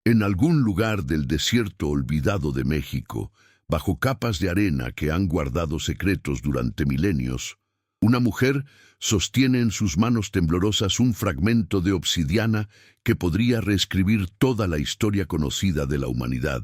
En algún lugar del desierto olvidado de México, bajo capas de arena que han guardado secretos durante milenios, una mujer sostiene en sus manos temblorosas un fragmento de obsidiana que podría reescribir toda la historia conocida de la humanidad.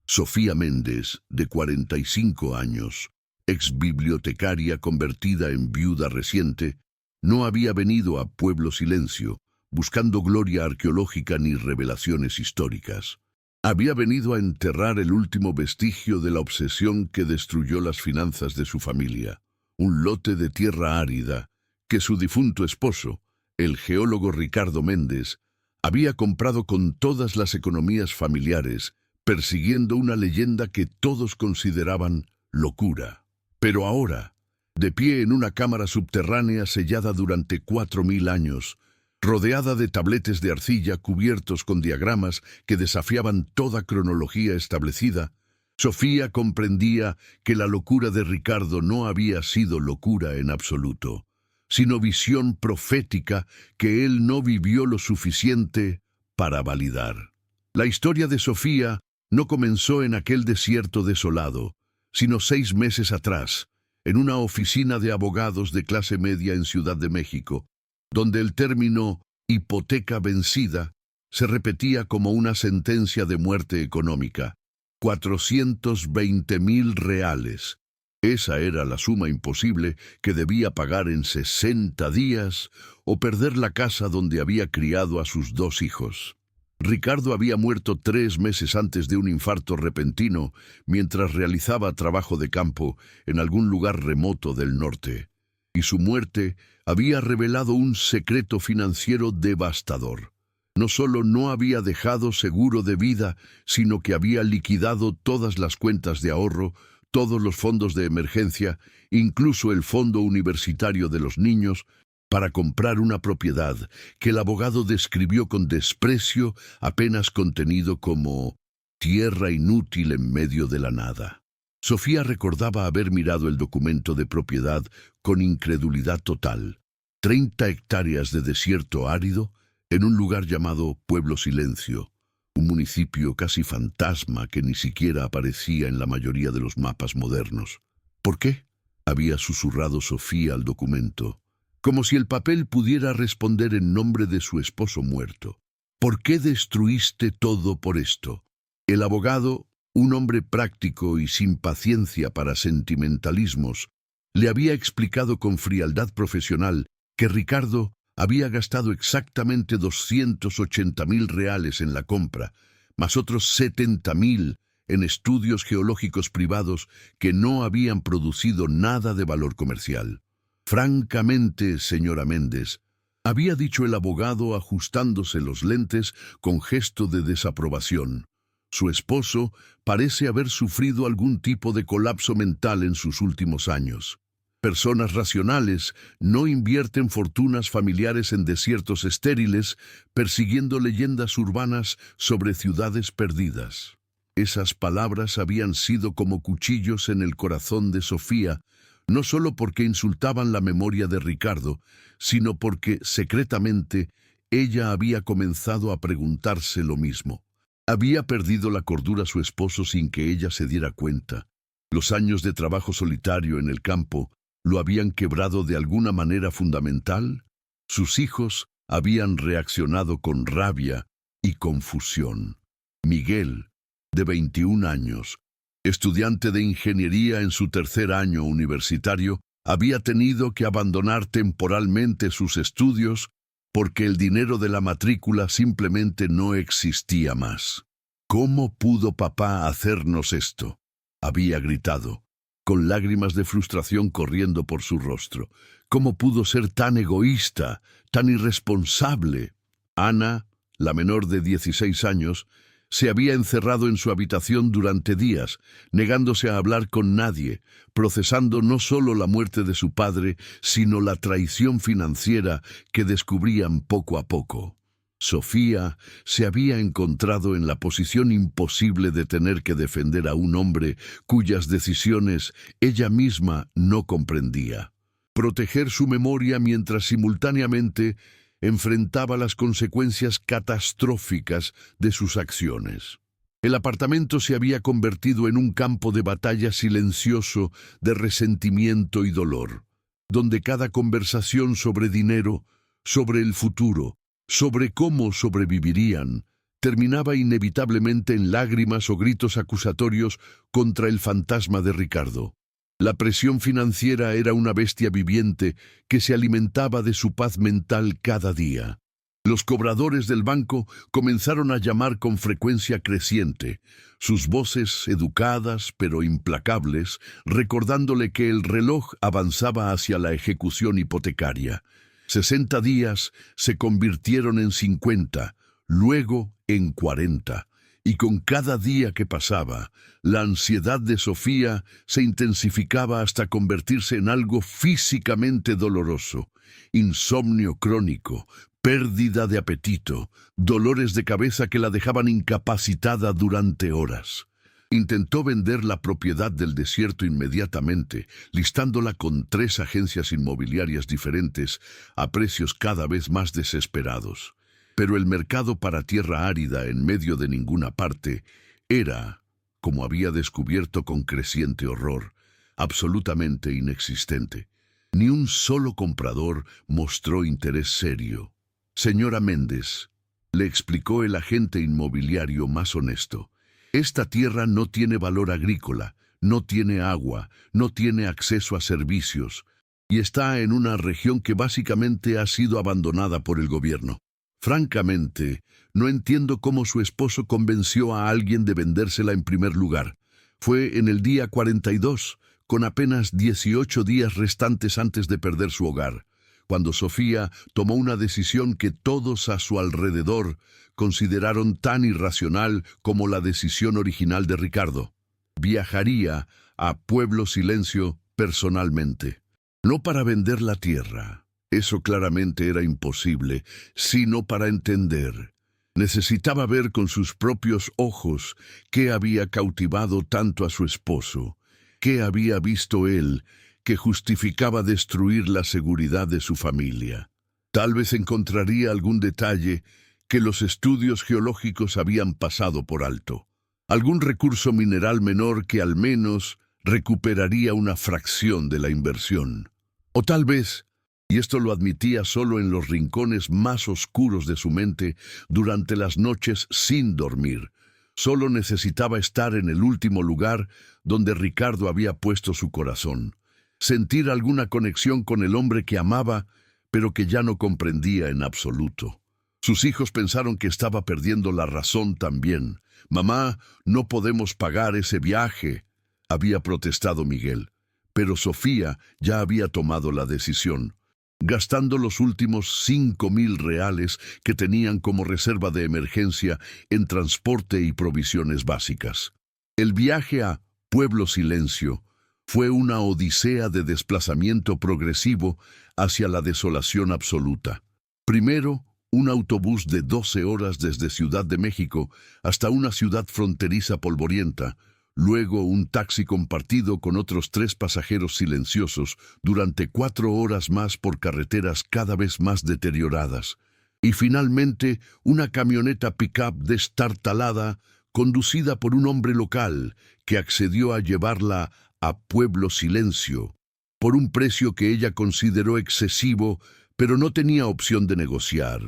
Sofía Méndez, de 45 años, ex bibliotecaria convertida en viuda reciente, no había venido a Pueblo Silencio buscando gloria arqueológica ni revelaciones históricas. Había venido a enterrar el último vestigio de la obsesión que destruyó las finanzas de su familia, un lote de tierra árida que su difunto esposo, el geólogo Ricardo Méndez, había comprado con todas las economías familiares, persiguiendo una leyenda que todos consideraban locura. Pero ahora, de pie en una cámara subterránea sellada durante 4000 años, rodeada de tabletes de arcilla cubiertos con diagramas que desafiaban toda cronología establecida, Sofía comprendía que la locura de Ricardo no había sido locura en absoluto, sino visión profética que él no vivió lo suficiente para validar. La historia de Sofía no comenzó en aquel desierto desolado, sino 6 meses atrás, en una oficina de abogados de clase media en Ciudad de México, donde el término hipoteca vencida se repetía como una sentencia de muerte económica. 420,000 reales. Esa era la suma imposible que debía pagar en 60 días o perder la casa donde había criado a sus 2 hijos. Ricardo había muerto 3 meses antes de un infarto repentino mientras realizaba trabajo de campo en algún lugar remoto del norte, y su muerte había revelado un secreto financiero devastador. No solo no había dejado seguro de vida, sino que había liquidado todas las cuentas de ahorro, todos los fondos de emergencia, incluso el fondo universitario de los niños, para comprar una propiedad que el abogado describió con desprecio, apenas contenido como tierra inútil en medio de la nada. Sofía recordaba haber mirado el documento de propiedad con incredulidad total. 30 hectáreas de desierto árido en un lugar llamado Pueblo Silencio, un municipio casi fantasma que ni siquiera aparecía en la mayoría de los mapas modernos. ¿Por qué?, había susurrado Sofía al documento, como si el papel pudiera responder en nombre de su esposo muerto. ¿Por qué destruiste todo por esto? El abogado, un hombre práctico y sin paciencia para sentimentalismos, le había explicado con frialdad profesional que Ricardo había gastado exactamente 280,000 reales en la compra, más otros 70,000 en estudios geológicos privados que no habían producido nada de valor comercial. Francamente, señora Méndez, había dicho el abogado ajustándose los lentes con gesto de desaprobación. Su esposo parece haber sufrido algún tipo de colapso mental en sus últimos años. Personas racionales no invierten fortunas familiares en desiertos estériles, persiguiendo leyendas urbanas sobre ciudades perdidas. Esas palabras habían sido como cuchillos en el corazón de Sofía, no solo porque insultaban la memoria de Ricardo, sino porque, secretamente, ella había comenzado a preguntarse lo mismo. Había perdido la cordura su esposo sin que ella se diera cuenta. Los años de trabajo solitario en el campo lo habían quebrado de alguna manera fundamental. Sus hijos habían reaccionado con rabia y confusión. Miguel, de 21 años, estudiante de ingeniería en su 3er año universitario, había tenido que abandonar temporalmente sus estudios porque el dinero de la matrícula simplemente no existía más. ¿Cómo pudo papá hacernos esto?, había gritado, con lágrimas de frustración corriendo por su rostro. ¿Cómo pudo ser tan egoísta, tan irresponsable? Ana, la menor de 16 años, se había encerrado en su habitación durante días, negándose a hablar con nadie, procesando no solo la muerte de su padre, sino la traición financiera que descubrían poco a poco. Sofía se había encontrado en la posición imposible de tener que defender a un hombre cuyas decisiones ella misma no comprendía. Proteger su memoria mientras simultáneamente enfrentaba las consecuencias catastróficas de sus acciones. El apartamento se había convertido en un campo de batalla silencioso de resentimiento y dolor, donde cada conversación sobre dinero, sobre el futuro, sobre cómo sobrevivirían, terminaba inevitablemente en lágrimas o gritos acusatorios contra el fantasma de Ricardo. La presión financiera era una bestia viviente que se alimentaba de su paz mental cada día. Los cobradores del banco comenzaron a llamar con frecuencia creciente, sus voces educadas pero implacables, recordándole que el reloj avanzaba hacia la ejecución hipotecaria. 60 días se convirtieron en 50, luego en 40, y con cada día que pasaba, la ansiedad de Sofía se intensificaba hasta convertirse en algo físicamente doloroso: insomnio crónico, pérdida de apetito, dolores de cabeza que la dejaban incapacitada durante horas. Intentó vender la propiedad del desierto inmediatamente, listándola con 3 agencias inmobiliarias diferentes a precios cada vez más desesperados. Pero el mercado para tierra árida en medio de ninguna parte era, como había descubierto con creciente horror, absolutamente inexistente. Ni un solo comprador mostró interés serio. Señora Méndez, le explicó el agente inmobiliario más honesto, esta tierra no tiene valor agrícola, no tiene agua, no tiene acceso a servicios, y está en una región que básicamente ha sido abandonada por el gobierno. Francamente, no entiendo cómo su esposo convenció a alguien de vendérsela en primer lugar. Fue en el día 42, con apenas 18 días restantes antes de perder su hogar, cuando Sofía tomó una decisión que todos a su alrededor consideraron tan irracional como la decisión original de Ricardo. Viajaría a Pueblo Silencio personalmente, no para vender la tierra. Eso claramente era imposible, sino para entender. Necesitaba ver con sus propios ojos qué había cautivado tanto a su esposo, qué había visto él que justificaba destruir la seguridad de su familia. Tal vez encontraría algún detalle que los estudios geológicos habían pasado por alto, algún recurso mineral menor que al menos recuperaría una fracción de la inversión. O tal vez, y esto lo admitía solo en los rincones más oscuros de su mente durante las noches sin dormir, solo necesitaba estar en el último lugar donde Ricardo había puesto su corazón, sentir alguna conexión con el hombre que amaba, pero que ya no comprendía en absoluto. Sus hijos pensaron que estaba perdiendo la razón también. «Mamá, no podemos pagar ese viaje», había protestado Miguel, pero Sofía ya había tomado la decisión, gastando los últimos 5,000 reales que tenían como reserva de emergencia en transporte y provisiones básicas. El viaje a Pueblo Silencio fue una odisea de desplazamiento progresivo hacia la desolación absoluta. Primero, un autobús de 12 horas desde Ciudad de México hasta una ciudad fronteriza polvorienta, luego un taxi compartido con otros 3 pasajeros silenciosos durante 4 horas más por carreteras cada vez más deterioradas, y finalmente una camioneta pick-up destartalada conducida por un hombre local que accedió a llevarla a Pueblo Silencio por un precio que ella consideró excesivo, pero no tenía opción de negociar.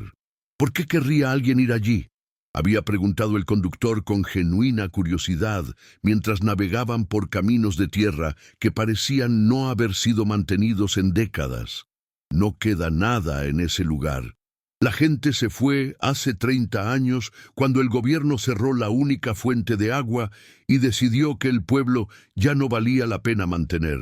¿Por qué querría alguien ir allí?, había preguntado el conductor con genuina curiosidad mientras navegaban por caminos de tierra que parecían no haber sido mantenidos en décadas. No queda nada en ese lugar. La gente se fue hace 30 años cuando el gobierno cerró la única fuente de agua y decidió que el pueblo ya no valía la pena mantener.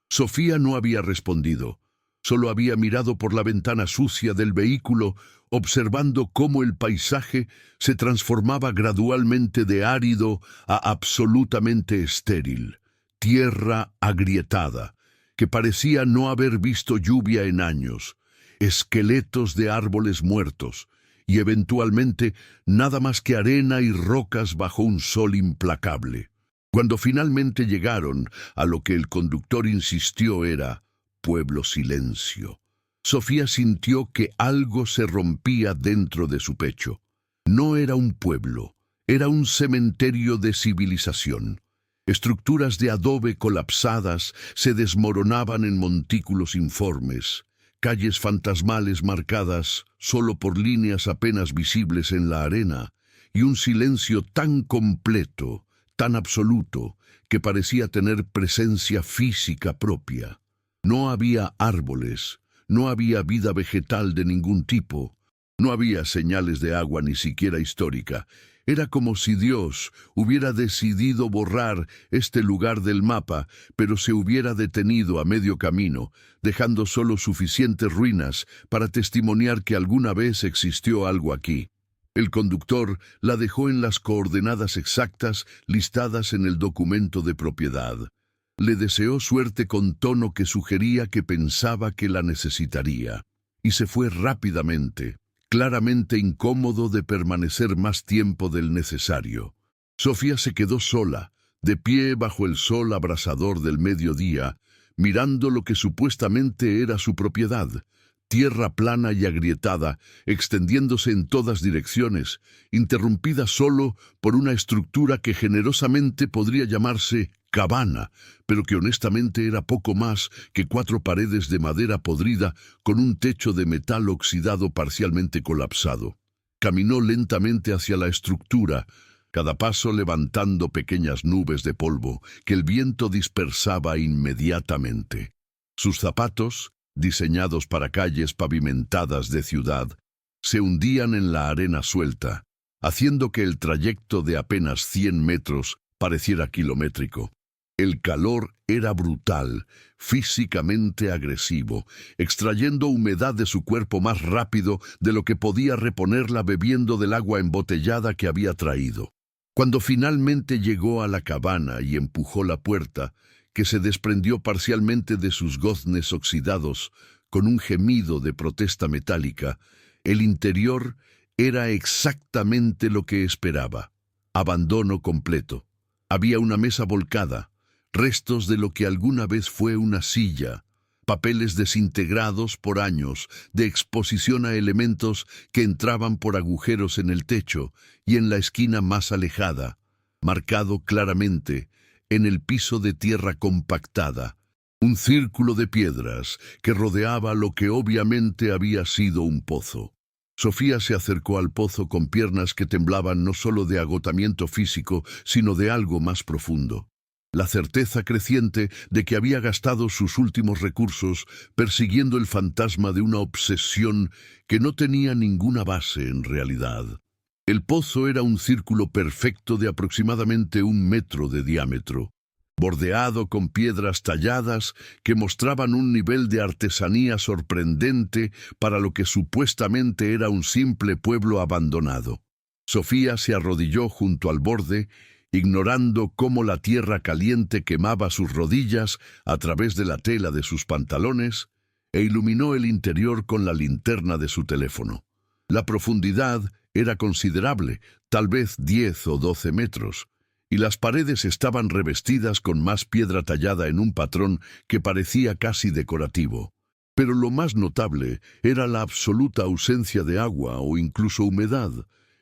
Sofía no había respondido. Solo había mirado por la ventana sucia del vehículo, observando cómo el paisaje se transformaba gradualmente de árido a absolutamente estéril, tierra agrietada, que parecía no haber visto lluvia en años, esqueletos de árboles muertos, y eventualmente nada más que arena y rocas bajo un sol implacable. Cuando finalmente llegaron a lo que el conductor insistió era Pueblo Silencio, Sofía sintió que algo se rompía dentro de su pecho. No era un pueblo, era un cementerio de civilización. Estructuras de adobe colapsadas se desmoronaban en montículos informes, calles fantasmales marcadas solo por líneas apenas visibles en la arena, y un silencio tan completo, tan absoluto, que parecía tener presencia física propia. No había árboles, no había vida vegetal de ningún tipo, no había señales de agua ni siquiera histórica. Era como si Dios hubiera decidido borrar este lugar del mapa, pero se hubiera detenido a medio camino, dejando solo suficientes ruinas para testimoniar que alguna vez existió algo aquí. El conductor la dejó en las coordenadas exactas listadas en el documento de propiedad. Le deseó suerte con tono que sugería que pensaba que la necesitaría, y se fue rápidamente, claramente incómodo de permanecer más tiempo del necesario. Sofía se quedó sola, de pie bajo el sol abrasador del mediodía, mirando lo que supuestamente era su propiedad, tierra plana y agrietada, extendiéndose en todas direcciones, interrumpida solo por una estructura que generosamente podría llamarse cabana, pero que honestamente era poco más que 4 paredes de madera podrida con un techo de metal oxidado parcialmente colapsado. Caminó lentamente hacia la estructura, cada paso levantando pequeñas nubes de polvo que el viento dispersaba inmediatamente. Sus zapatos, diseñados para calles pavimentadas de ciudad, se hundían en la arena suelta, haciendo que el trayecto de apenas 100 metros pareciera kilométrico. El calor era brutal, físicamente agresivo, extrayendo humedad de su cuerpo más rápido de lo que podía reponerla bebiendo del agua embotellada que había traído. Cuando finalmente llegó a la cabana y empujó la puerta, que se desprendió parcialmente de sus goznes oxidados, con un gemido de protesta metálica, el interior era exactamente lo que esperaba. Abandono completo. Había una mesa volcada, restos de lo que alguna vez fue una silla, papeles desintegrados por años de exposición a elementos que entraban por agujeros en el techo y en la esquina más alejada, marcado claramente, en el piso de tierra compactada, un círculo de piedras que rodeaba lo que obviamente había sido un pozo. Sofía se acercó al pozo con piernas que temblaban no solo de agotamiento físico, sino de algo más profundo. La certeza creciente de que había gastado sus últimos recursos persiguiendo el fantasma de una obsesión que no tenía ninguna base en realidad. El pozo era un círculo perfecto de aproximadamente 1 metro de diámetro, bordeado con piedras talladas que mostraban un nivel de artesanía sorprendente para lo que supuestamente era un simple pueblo abandonado. Sofía se arrodilló junto al borde, ignorando cómo la tierra caliente quemaba sus rodillas a través de la tela de sus pantalones, e iluminó el interior con la linterna de su teléfono. La profundidad era considerable, tal vez 10 o 12 metros, y las paredes estaban revestidas con más piedra tallada en un patrón que parecía casi decorativo. Pero lo más notable era la absoluta ausencia de agua o incluso humedad.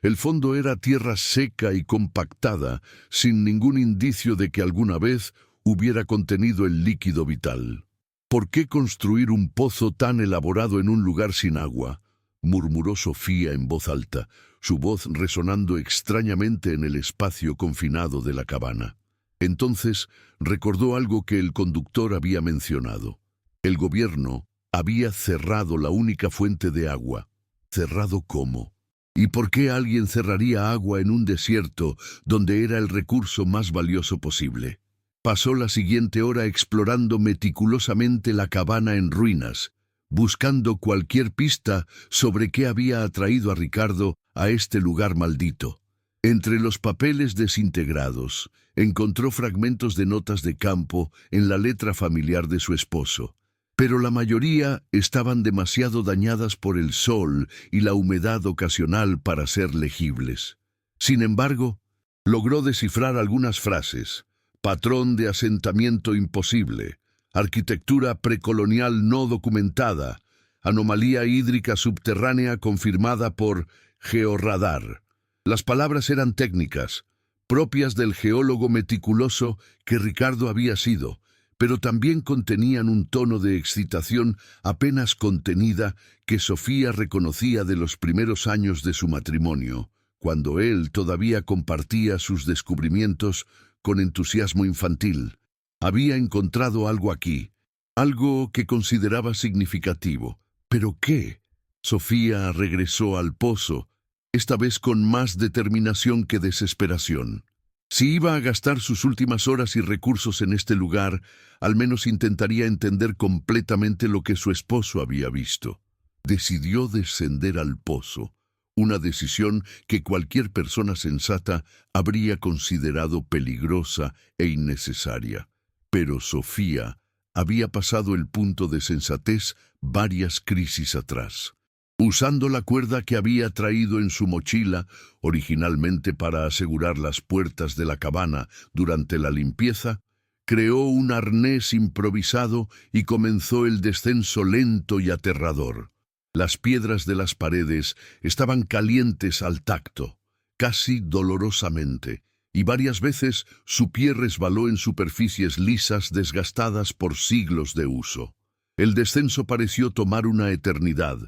El fondo era tierra seca y compactada, sin ningún indicio de que alguna vez hubiera contenido el líquido vital. ¿Por qué construir un pozo tan elaborado en un lugar sin agua?, murmuró Sofía en voz alta, su voz resonando extrañamente en el espacio confinado de la cabana. Entonces recordó algo que el conductor había mencionado. El gobierno había cerrado la única fuente de agua. ¿Cerrado cómo? ¿Y por qué alguien cerraría agua en un desierto donde era el recurso más valioso posible? Pasó la siguiente hora explorando meticulosamente la cabana en ruinas, buscando cualquier pista sobre qué había atraído a Ricardo a este lugar maldito. Entre los papeles desintegrados, encontró fragmentos de notas de campo en la letra familiar de su esposo, pero la mayoría estaban demasiado dañadas por el sol y la humedad ocasional para ser legibles. Sin embargo, logró descifrar algunas frases: patrón de asentamiento imposible, arquitectura precolonial no documentada, anomalía hídrica subterránea confirmada por georradar. Las palabras eran técnicas, propias del geólogo meticuloso que Ricardo había sido, pero también contenían un tono de excitación apenas contenida que Sofía reconocía de los primeros años de su matrimonio, cuando él todavía compartía sus descubrimientos con entusiasmo infantil. Había encontrado algo aquí, algo que consideraba significativo. ¿Pero qué? Sofía regresó al pozo, esta vez con más determinación que desesperación. Si iba a gastar sus últimas horas y recursos en este lugar, al menos intentaría entender completamente lo que su esposo había visto. Decidió descender al pozo, una decisión que cualquier persona sensata habría considerado peligrosa e innecesaria. Pero Sofía había pasado el punto de sensatez varias crisis atrás. Usando la cuerda que había traído en su mochila, originalmente para asegurar las puertas de la cabana durante la limpieza, creó un arnés improvisado y comenzó el descenso lento y aterrador. Las piedras de las paredes estaban calientes al tacto, casi dolorosamente, y varias veces su pie resbaló en superficies lisas desgastadas por siglos de uso. El descenso pareció tomar una eternidad,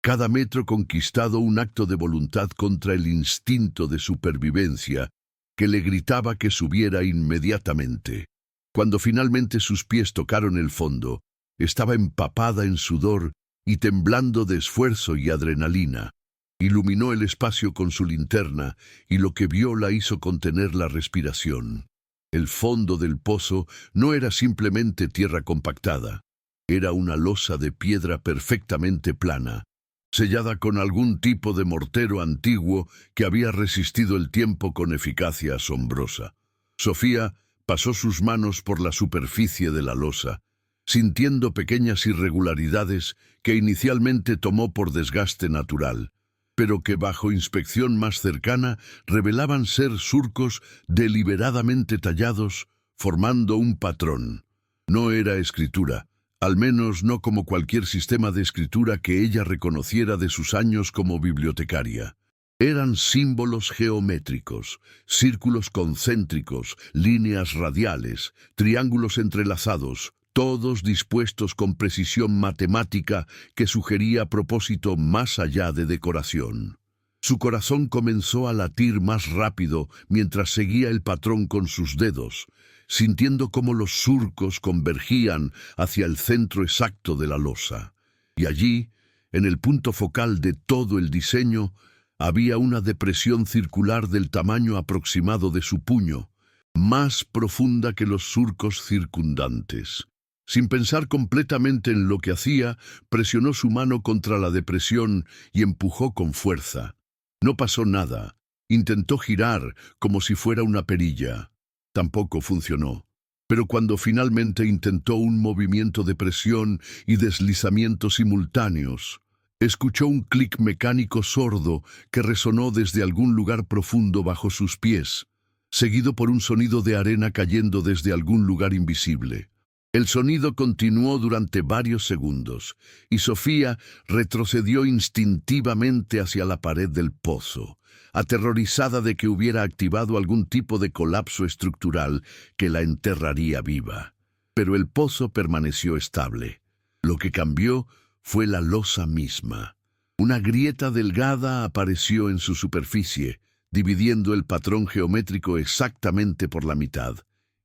cada metro conquistado un acto de voluntad contra el instinto de supervivencia que le gritaba que subiera inmediatamente. Cuando finalmente sus pies tocaron el fondo, estaba empapada en sudor y temblando de esfuerzo y adrenalina. Iluminó el espacio con su linterna y lo que vio la hizo contener la respiración. El fondo del pozo no era simplemente tierra compactada, era una losa de piedra perfectamente plana, sellada con algún tipo de mortero antiguo que había resistido el tiempo con eficacia asombrosa. Sofía pasó sus manos por la superficie de la losa, sintiendo pequeñas irregularidades que inicialmente tomó por desgaste natural, pero que bajo inspección más cercana revelaban ser surcos deliberadamente tallados, formando un patrón. No era escritura, al menos no como cualquier sistema de escritura que ella reconociera de sus años como bibliotecaria. Eran símbolos geométricos, círculos concéntricos, líneas radiales, triángulos entrelazados, todos dispuestos con precisión matemática que sugería propósito más allá de decoración. Su corazón comenzó a latir más rápido mientras seguía el patrón con sus dedos, sintiendo cómo los surcos convergían hacia el centro exacto de la losa. Y allí, en el punto focal de todo el diseño, había una depresión circular del tamaño aproximado de su puño, más profunda que los surcos circundantes. Sin pensar completamente en lo que hacía, presionó su mano contra la depresión y empujó con fuerza. No pasó nada. Intentó girar como si fuera una perilla. Tampoco funcionó. Pero cuando finalmente intentó un movimiento de presión y deslizamiento simultáneos, escuchó un clic mecánico sordo que resonó desde algún lugar profundo bajo sus pies, seguido por un sonido de arena cayendo desde algún lugar invisible. El sonido continuó durante varios segundos, y Sofía retrocedió instintivamente hacia la pared del pozo, aterrorizada de que hubiera activado algún tipo de colapso estructural que la enterraría viva. Pero el pozo permaneció estable. Lo que cambió fue la losa misma. Una grieta delgada apareció en su superficie, dividiendo el patrón geométrico exactamente por la mitad,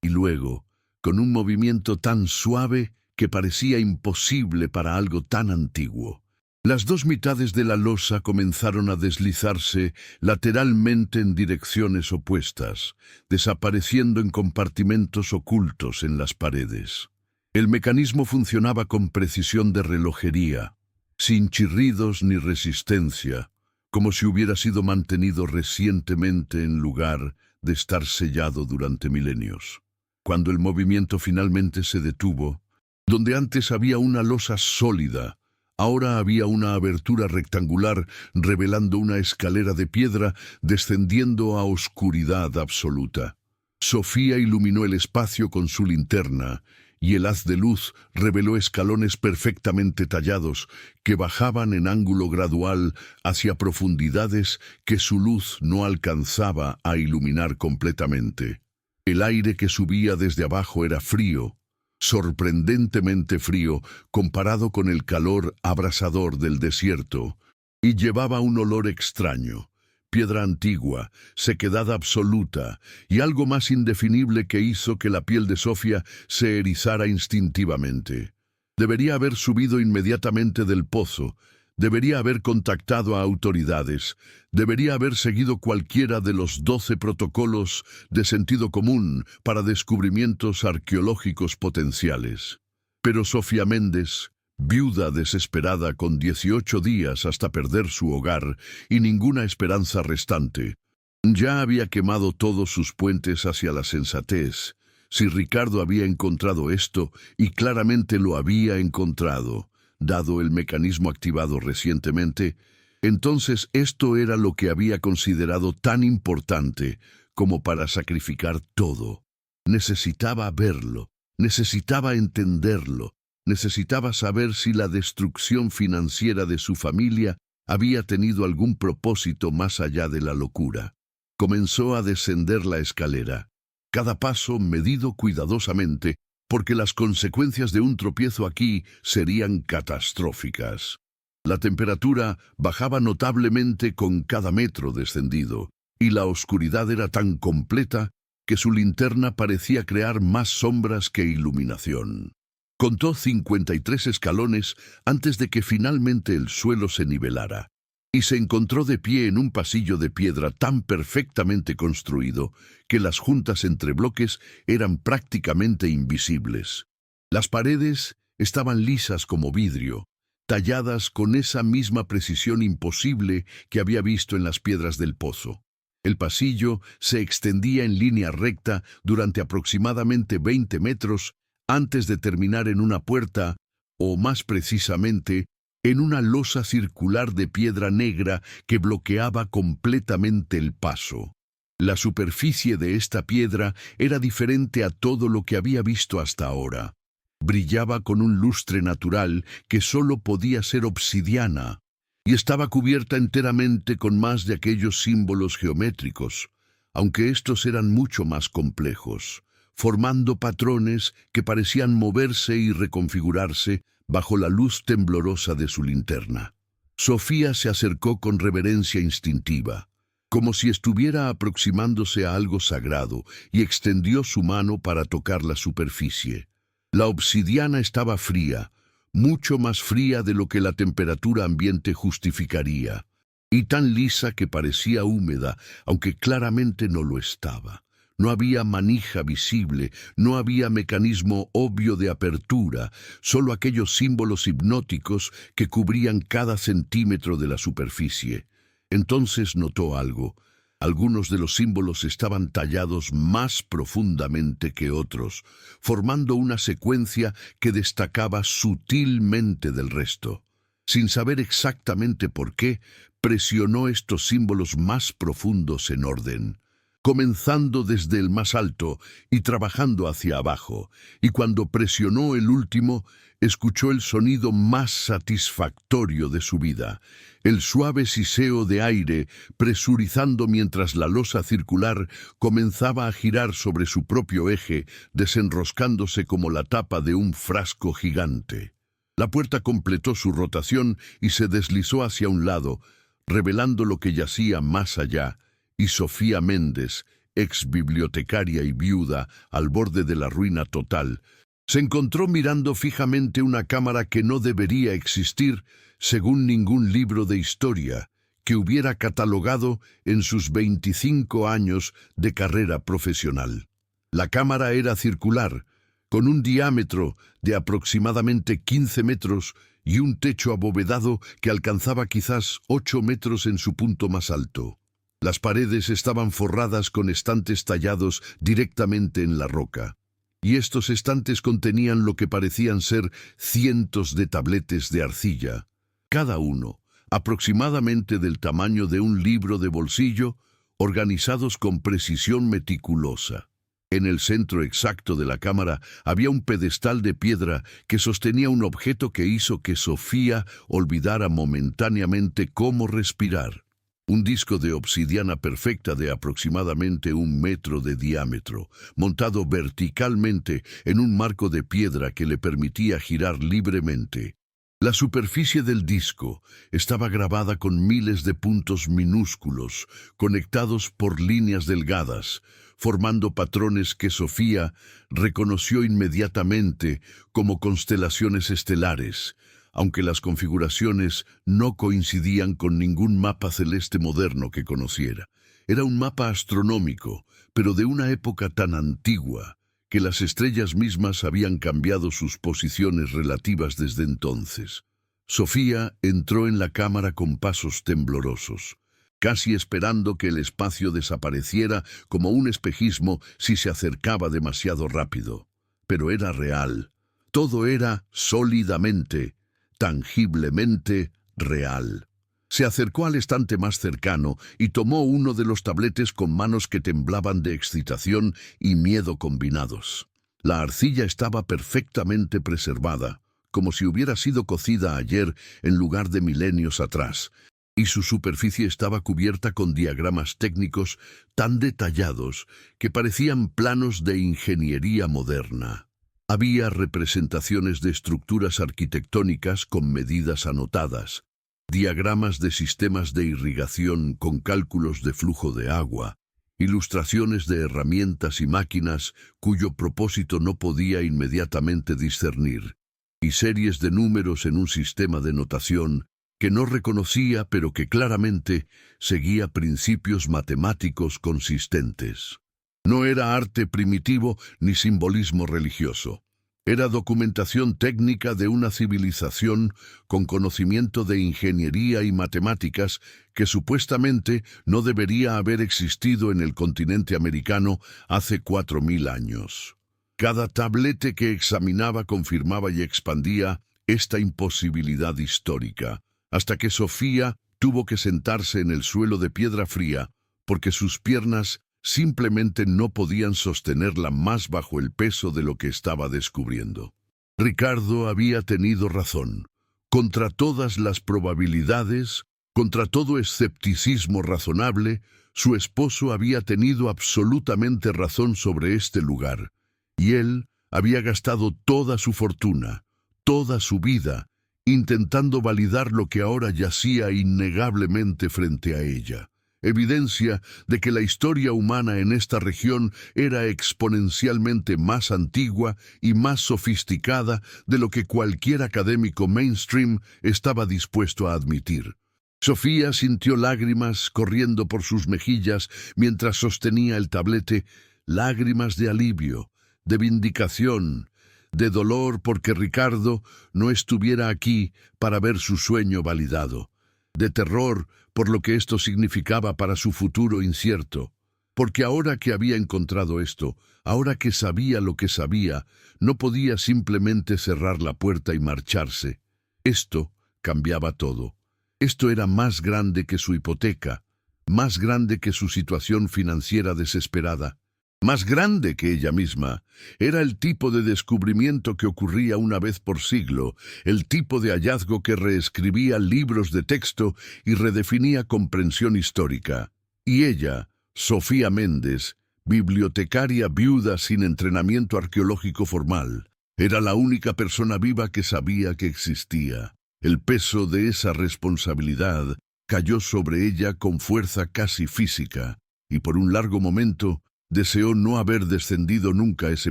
y luego, con un movimiento tan suave que parecía imposible para algo tan antiguo, las dos mitades de la losa comenzaron a deslizarse lateralmente en direcciones opuestas, desapareciendo en compartimentos ocultos en las paredes. El mecanismo funcionaba con precisión de relojería, sin chirridos ni resistencia, como si hubiera sido mantenido recientemente en lugar de estar sellado durante milenios. Cuando el movimiento finalmente se detuvo, donde antes había una losa sólida, ahora había una abertura rectangular revelando una escalera de piedra descendiendo a oscuridad absoluta. Sofía iluminó el espacio con su linterna y el haz de luz reveló escalones perfectamente tallados que bajaban en ángulo gradual hacia profundidades que su luz no alcanzaba a iluminar completamente. El aire que subía desde abajo era frío, sorprendentemente frío comparado con el calor abrasador del desierto, y llevaba un olor extraño. Piedra antigua, sequedad absoluta y algo más indefinible que hizo que la piel de Sofía se erizara instintivamente. Debería haber subido inmediatamente del pozo, debería haber contactado a autoridades, debería haber seguido cualquiera de los 12 protocolos de sentido común para descubrimientos arqueológicos potenciales. Pero Sofía Méndez, viuda desesperada con 18 días hasta perder su hogar y ninguna esperanza restante, ya había quemado todos sus puentes hacia la sensatez. Si Ricardo había encontrado esto, y claramente lo había encontrado, dado el mecanismo activado recientemente, entonces esto era lo que había considerado tan importante como para sacrificar todo. Necesitaba verlo, necesitaba entenderlo, necesitaba saber si la destrucción financiera de su familia había tenido algún propósito más allá de la locura. Comenzó a descender la escalera, cada paso medido cuidadosamente, porque las consecuencias de un tropiezo aquí serían catastróficas. La temperatura bajaba notablemente con cada metro descendido, y la oscuridad era tan completa que su linterna parecía crear más sombras que iluminación. Contó 53 escalones antes de que finalmente el suelo se nivelara, y se encontró de pie en un pasillo de piedra tan perfectamente construido que las juntas entre bloques eran prácticamente invisibles. Las paredes estaban lisas como vidrio, talladas con esa misma precisión imposible que había visto en las piedras del pozo. El pasillo se extendía en línea recta durante aproximadamente 20 metros antes de terminar en una puerta, o más precisamente, en una losa circular de piedra negra que bloqueaba completamente el paso. La superficie de esta piedra era diferente a todo lo que había visto hasta ahora. Brillaba con un lustre natural que solo podía ser obsidiana, y estaba cubierta enteramente con más de aquellos símbolos geométricos, aunque estos eran mucho más complejos, formando patrones que parecían moverse y reconfigurarse bajo la luz temblorosa de su linterna. Sofía se acercó con reverencia instintiva, como si estuviera aproximándose a algo sagrado, y extendió su mano para tocar la superficie. La obsidiana estaba fría, mucho más fría de lo que la temperatura ambiente justificaría, y tan lisa que parecía húmeda, aunque claramente no lo estaba. No había manija visible, no había mecanismo obvio de apertura, solo aquellos símbolos hipnóticos que cubrían cada centímetro de la superficie. Entonces notó algo. Algunos de los símbolos estaban tallados más profundamente que otros, formando una secuencia que destacaba sutilmente del resto. Sin saber exactamente por qué, presionó estos símbolos más profundos en orden, comenzando desde el más alto y trabajando hacia abajo, y cuando presionó el último, escuchó el sonido más satisfactorio de su vida, el suave siseo de aire presurizando mientras la losa circular comenzaba a girar sobre su propio eje, desenroscándose como la tapa de un frasco gigante. La puerta completó su rotación y se deslizó hacia un lado, revelando lo que yacía más allá, y Sofía Méndez, ex bibliotecaria y viuda al borde de la ruina total, se encontró mirando fijamente una cámara que no debería existir según ningún libro de historia que hubiera catalogado en sus 25 años de carrera profesional. La cámara era circular, con un diámetro de aproximadamente 15 metros y un techo abovedado que alcanzaba quizás 8 metros en su punto más alto. Las paredes estaban forradas con estantes tallados directamente en la roca, y estos estantes contenían lo que parecían ser cientos de tabletes de arcilla, cada uno aproximadamente del tamaño de un libro de bolsillo, organizados con precisión meticulosa. En el centro exacto de la cámara había un pedestal de piedra que sostenía un objeto que hizo que Sofía olvidara momentáneamente cómo respirar. Un disco de obsidiana perfecta de aproximadamente 1 metro de diámetro, montado verticalmente en un marco de piedra que le permitía girar libremente. La superficie del disco estaba grabada con miles de puntos minúsculos, conectados por líneas delgadas, formando patrones que Sofía reconoció inmediatamente como constelaciones estelares, aunque las configuraciones no coincidían con ningún mapa celeste moderno que conociera. Era un mapa astronómico, pero de una época tan antigua que las estrellas mismas habían cambiado sus posiciones relativas desde entonces. Sofía entró en la cámara con pasos temblorosos, casi esperando que el espacio desapareciera como un espejismo si se acercaba demasiado rápido. Pero era real. Todo era sólidamente, tangiblemente real. Se acercó al estante más cercano y tomó uno de los tabletes con manos que temblaban de excitación y miedo combinados. La arcilla estaba perfectamente preservada, como si hubiera sido cocida ayer en lugar de milenios atrás, y su superficie estaba cubierta con diagramas técnicos tan detallados que parecían planos de ingeniería moderna. Había representaciones de estructuras arquitectónicas con medidas anotadas, diagramas de sistemas de irrigación con cálculos de flujo de agua, ilustraciones de herramientas y máquinas cuyo propósito no podía inmediatamente discernir, y series de números en un sistema de notación que no reconocía pero que claramente seguía principios matemáticos consistentes. No era arte primitivo ni simbolismo religioso. Era documentación técnica de una civilización con conocimiento de ingeniería y matemáticas que supuestamente no debería haber existido en el continente americano hace 4000 años. Cada tablete que examinaba confirmaba y expandía esta imposibilidad histórica, hasta que Sofía tuvo que sentarse en el suelo de piedra fría porque sus piernas simplemente no podían sostenerla más bajo el peso de lo que estaba descubriendo. Ricardo había tenido razón. Contra todas las probabilidades, contra todo escepticismo razonable, su esposo había tenido absolutamente razón sobre este lugar, y él había gastado toda su fortuna, toda su vida, intentando validar lo que ahora yacía innegablemente frente a ella. Evidencia de que la historia humana en esta región era exponencialmente más antigua y más sofisticada de lo que cualquier académico mainstream estaba dispuesto a admitir. Sofía sintió lágrimas corriendo por sus mejillas mientras sostenía el tablete, lágrimas de alivio, de vindicación, de dolor porque Ricardo no estuviera aquí para ver su sueño validado, de terror por lo que esto significaba para su futuro incierto, porque ahora que había encontrado esto, ahora que sabía lo que sabía, no podía simplemente cerrar la puerta y marcharse. Esto cambiaba todo. Esto era más grande que su hipoteca, más grande que su situación financiera desesperada, más grande que ella misma. Era el tipo de descubrimiento que ocurría una vez por siglo, el tipo de hallazgo que reescribía libros de texto y redefinía comprensión histórica. Y ella, Sofía Méndez, bibliotecaria viuda sin entrenamiento arqueológico formal, era la única persona viva que sabía que existía. El peso de esa responsabilidad cayó sobre ella con fuerza casi física, y por un largo momento deseó no haber descendido nunca a ese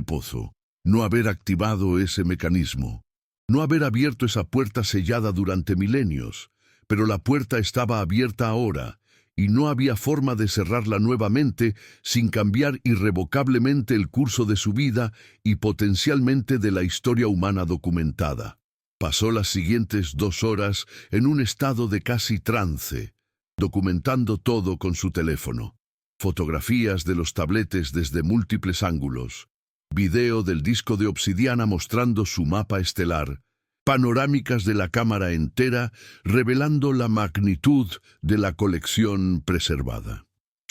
pozo, no haber activado ese mecanismo, no haber abierto esa puerta sellada durante milenios, pero la puerta estaba abierta ahora, y no había forma de cerrarla nuevamente sin cambiar irrevocablemente el curso de su vida y potencialmente de la historia humana documentada. Pasó las siguientes 2 horas en un estado de casi trance, documentando todo con su teléfono. Fotografías de los tabletes desde múltiples ángulos, video del disco de obsidiana mostrando su mapa estelar, panorámicas de la cámara entera revelando la magnitud de la colección preservada.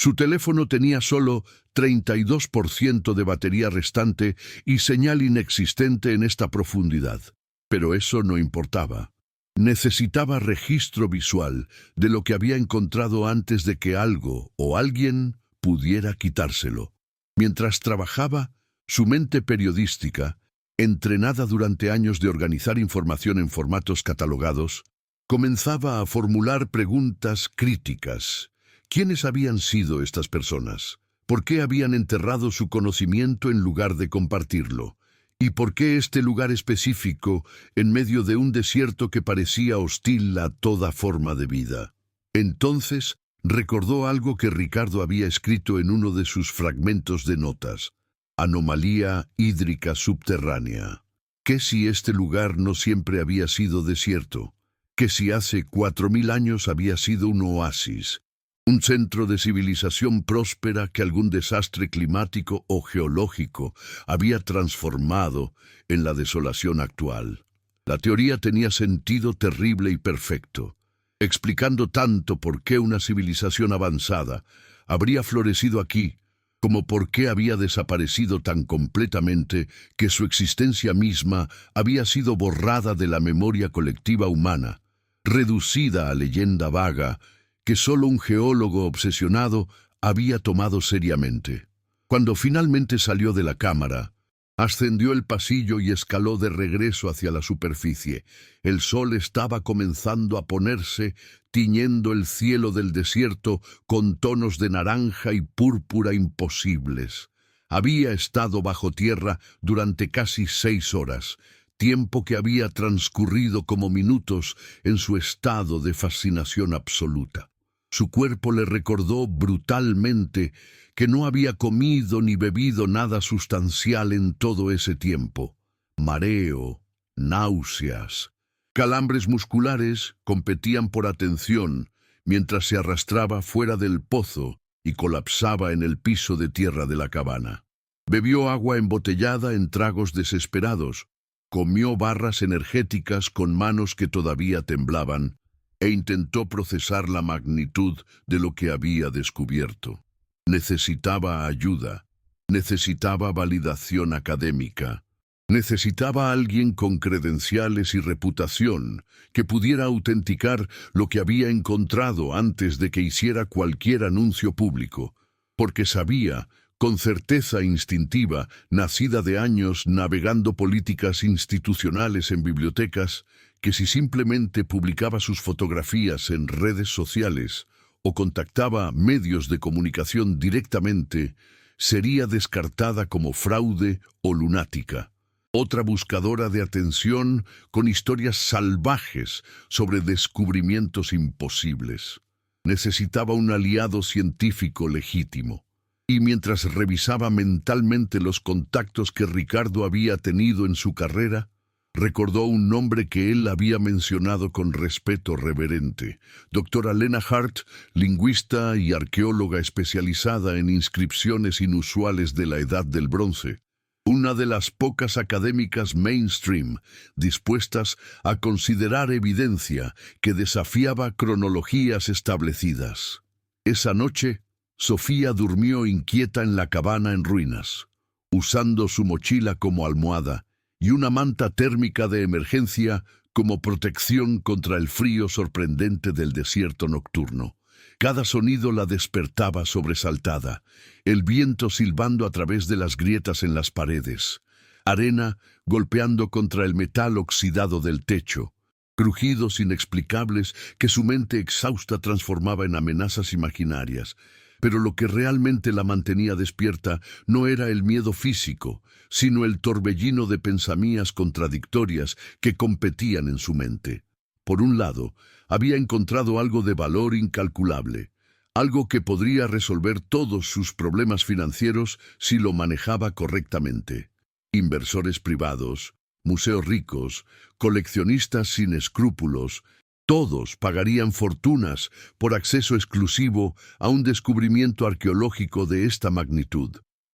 Su teléfono tenía solo 32% de batería restante y señal inexistente en esta profundidad. Pero eso no importaba. Necesitaba registro visual de lo que había encontrado antes de que algo o alguien pudiera quitárselo. Mientras trabajaba, su mente periodística, entrenada durante años de organizar información en formatos catalogados, comenzaba a formular preguntas críticas. ¿Quiénes habían sido estas personas? ¿Por qué habían enterrado su conocimiento en lugar de compartirlo? ¿Y por qué este lugar específico en medio de un desierto que parecía hostil a toda forma de vida? Entonces recordó algo que Ricardo había escrito en uno de sus fragmentos de notas: anomalía hídrica subterránea. ¿Qué si este lugar no siempre había sido desierto? ¿Qué si hace 4000 años había sido un oasis? Un centro de civilización próspera que algún desastre climático o geológico había transformado en la desolación actual. La teoría tenía sentido terrible y perfecto, explicando tanto por qué una civilización avanzada habría florecido aquí, como por qué había desaparecido tan completamente que su existencia misma había sido borrada de la memoria colectiva humana, reducida a leyenda vaga que solo un geólogo obsesionado había tomado seriamente. Cuando finalmente salió de la cámara, ascendió el pasillo y escaló de regreso hacia la superficie. El sol estaba comenzando a ponerse, tiñendo el cielo del desierto con tonos de naranja y púrpura imposibles. Había estado bajo tierra durante casi 6 horas, tiempo que había transcurrido como minutos en su estado de fascinación absoluta. Su cuerpo le recordó brutalmente que no había comido ni bebido nada sustancial en todo ese tiempo. Mareo, náuseas, calambres musculares competían por atención mientras se arrastraba fuera del pozo y colapsaba en el piso de tierra de la cabana. Bebió agua embotellada en tragos desesperados, comió barras energéticas con manos que todavía temblaban, e intentó procesar la magnitud de lo que había descubierto. Necesitaba ayuda, necesitaba validación académica, necesitaba a alguien con credenciales y reputación que pudiera autenticar lo que había encontrado antes de que hiciera cualquier anuncio público, porque sabía, con certeza instintiva, nacida de años navegando políticas institucionales en bibliotecas, que si simplemente publicaba sus fotografías en redes sociales o contactaba medios de comunicación directamente, sería descartada como fraude o lunática. Otra buscadora de atención con historias salvajes sobre descubrimientos imposibles. Necesitaba un aliado científico legítimo. Y mientras revisaba mentalmente los contactos que Ricardo había tenido en su carrera, recordó un nombre que él había mencionado con respeto reverente: doctora Lena Hart, lingüista y arqueóloga especializada en inscripciones inusuales de la Edad del Bronce, una de las pocas académicas mainstream dispuestas a considerar evidencia que desafiaba cronologías establecidas. Esa noche, Sofía durmió inquieta en la cabana en ruinas, usando su mochila como almohada y una manta térmica de emergencia como protección contra el frío sorprendente del desierto nocturno. Cada sonido la despertaba sobresaltada, el viento silbando a través de las grietas en las paredes, arena golpeando contra el metal oxidado del techo, crujidos inexplicables que su mente exhausta transformaba en amenazas imaginarias. Pero lo que realmente la mantenía despierta no era el miedo físico, sino el torbellino de pensamientos contradictorias que competían en su mente. Por un lado, había encontrado algo de valor incalculable, algo que podría resolver todos sus problemas financieros si lo manejaba correctamente. Inversores privados, museos ricos, coleccionistas sin escrúpulos, todos pagarían fortunas por acceso exclusivo a un descubrimiento arqueológico de esta magnitud.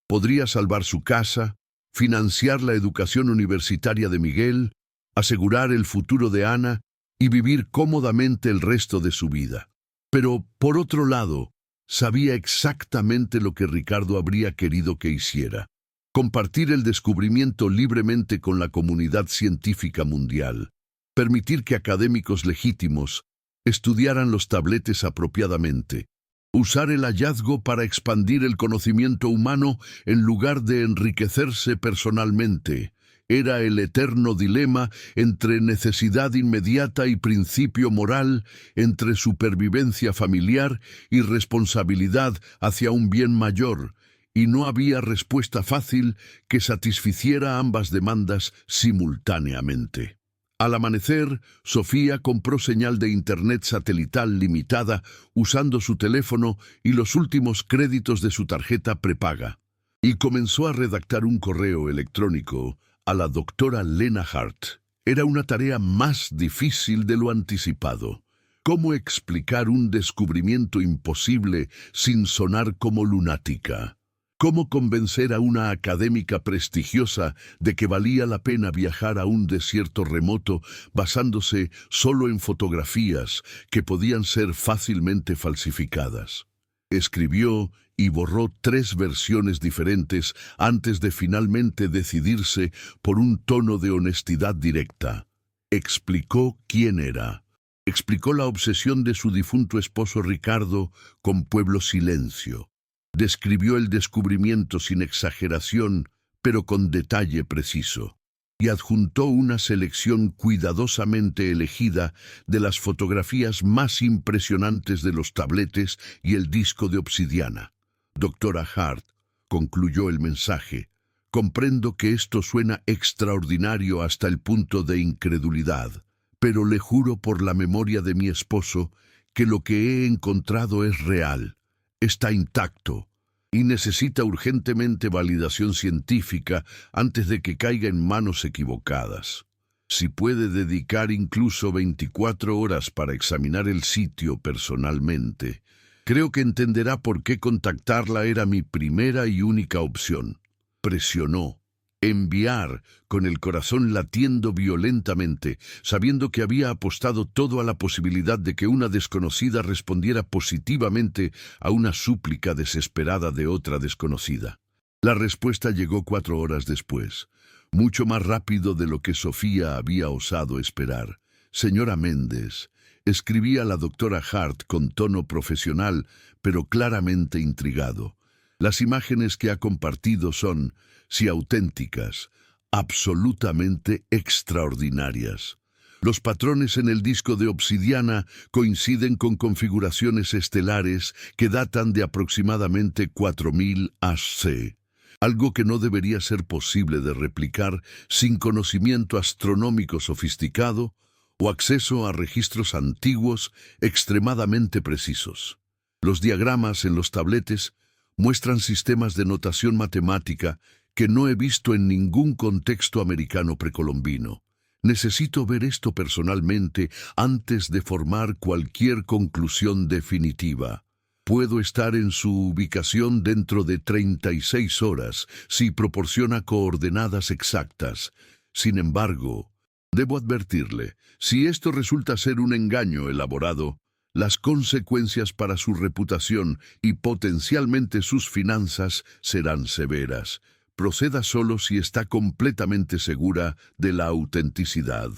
Podría salvar su casa, financiar la educación universitaria de Miguel, asegurar el futuro de Ana y vivir cómodamente el resto de su vida. Pero, por otro lado, Sabía exactamente lo que Ricardo habría querido que hiciera: compartir el descubrimiento libremente con la comunidad científica mundial, permitir que académicos legítimos estudiaran los tabletes apropiadamente, usar el hallazgo para expandir el conocimiento humano en lugar de enriquecerse personalmente. Era el eterno dilema entre necesidad inmediata y principio moral, entre supervivencia familiar y responsabilidad hacia un bien mayor, y no había respuesta fácil que satisficiera ambas demandas simultáneamente. Al amanecer, Sofía compró señal de internet satelital limitada usando su teléfono y los últimos créditos de su tarjeta prepaga, y comenzó a redactar un correo electrónico a la doctora Lena Hart. Era una tarea más difícil de lo anticipado. ¿Cómo explicar un descubrimiento imposible sin sonar como lunática? ¿Cómo convencer a una académica prestigiosa de que valía la pena viajar a un desierto remoto basándose solo en fotografías que podían ser fácilmente falsificadas? Escribió y borró 3 versiones diferentes antes de finalmente decidirse por un tono de honestidad directa. Explicó quién era. Explicó la obsesión de su difunto esposo Ricardo con Pueblo Silencio. Describió el descubrimiento sin exageración, pero con detalle preciso, y adjuntó una selección cuidadosamente elegida de las fotografías más impresionantes de los tabletes y el disco de obsidiana. Doctora Hart, concluyó el mensaje, comprendo que esto suena extraordinario hasta el punto de incredulidad, pero le juro por la memoria de mi esposo que lo que he encontrado es real. Está intacto y necesita urgentemente validación científica antes de que caiga en manos equivocadas. Si puede dedicar incluso 24 horas para examinar el sitio personalmente, creo que entenderá por qué contactarla era mi primera y única opción. Presionó. Enviar, con el corazón latiendo violentamente, sabiendo que había apostado todo a la posibilidad de que una desconocida respondiera positivamente a una súplica desesperada de otra desconocida. La respuesta llegó 4 horas después, mucho más rápido de lo que Sofía había osado esperar. Señora Méndez, escribía la doctora Hart con tono profesional, pero claramente intrigado. Las imágenes que ha compartido son, si auténticas, absolutamente extraordinarias. Los patrones en el disco de obsidiana coinciden con configuraciones estelares que datan de aproximadamente 4000 AC, algo que no debería ser posible de replicar sin conocimiento astronómico sofisticado o acceso a registros antiguos extremadamente precisos. Los diagramas en los tabletes muestran sistemas de notación matemática que no he visto en ningún contexto americano precolombino. Necesito ver esto personalmente antes de formar cualquier conclusión definitiva. Puedo estar en su ubicación dentro de 36 horas si proporciona coordenadas exactas. Sin embargo, debo advertirle, si esto resulta ser un engaño elaborado, las consecuencias para su reputación y potencialmente sus finanzas serán severas. Proceda solo si está completamente segura de la autenticidad.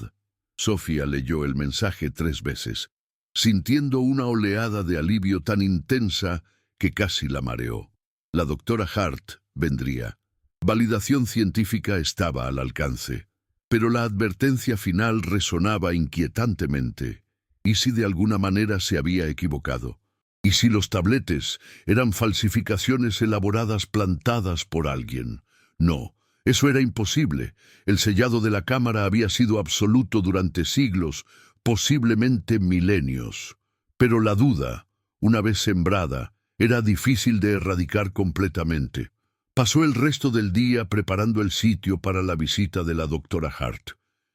Sofía leyó el mensaje 3 veces, sintiendo una oleada de alivio tan intensa que casi la mareó. La doctora Hart vendría. Validación científica estaba al alcance, pero la advertencia final resonaba inquietantemente. ¿Y si de alguna manera se había equivocado? ¿Y si los tabletes eran falsificaciones elaboradas plantadas por alguien? No, eso era imposible. El sellado de la cámara había sido absoluto durante siglos, posiblemente milenios. Pero la duda, una vez sembrada, era difícil de erradicar completamente. Pasó el resto del día preparando el sitio para la visita de la doctora Hart,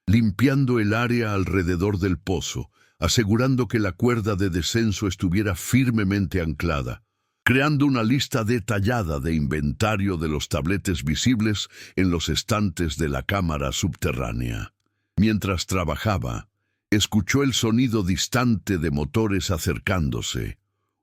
limpiando el área alrededor del pozo, asegurando que la cuerda de descenso estuviera firmemente anclada, creando una lista detallada de inventario de los tabletes visibles en los estantes de la cámara subterránea. Mientras trabajaba, escuchó el sonido distante de motores acercándose.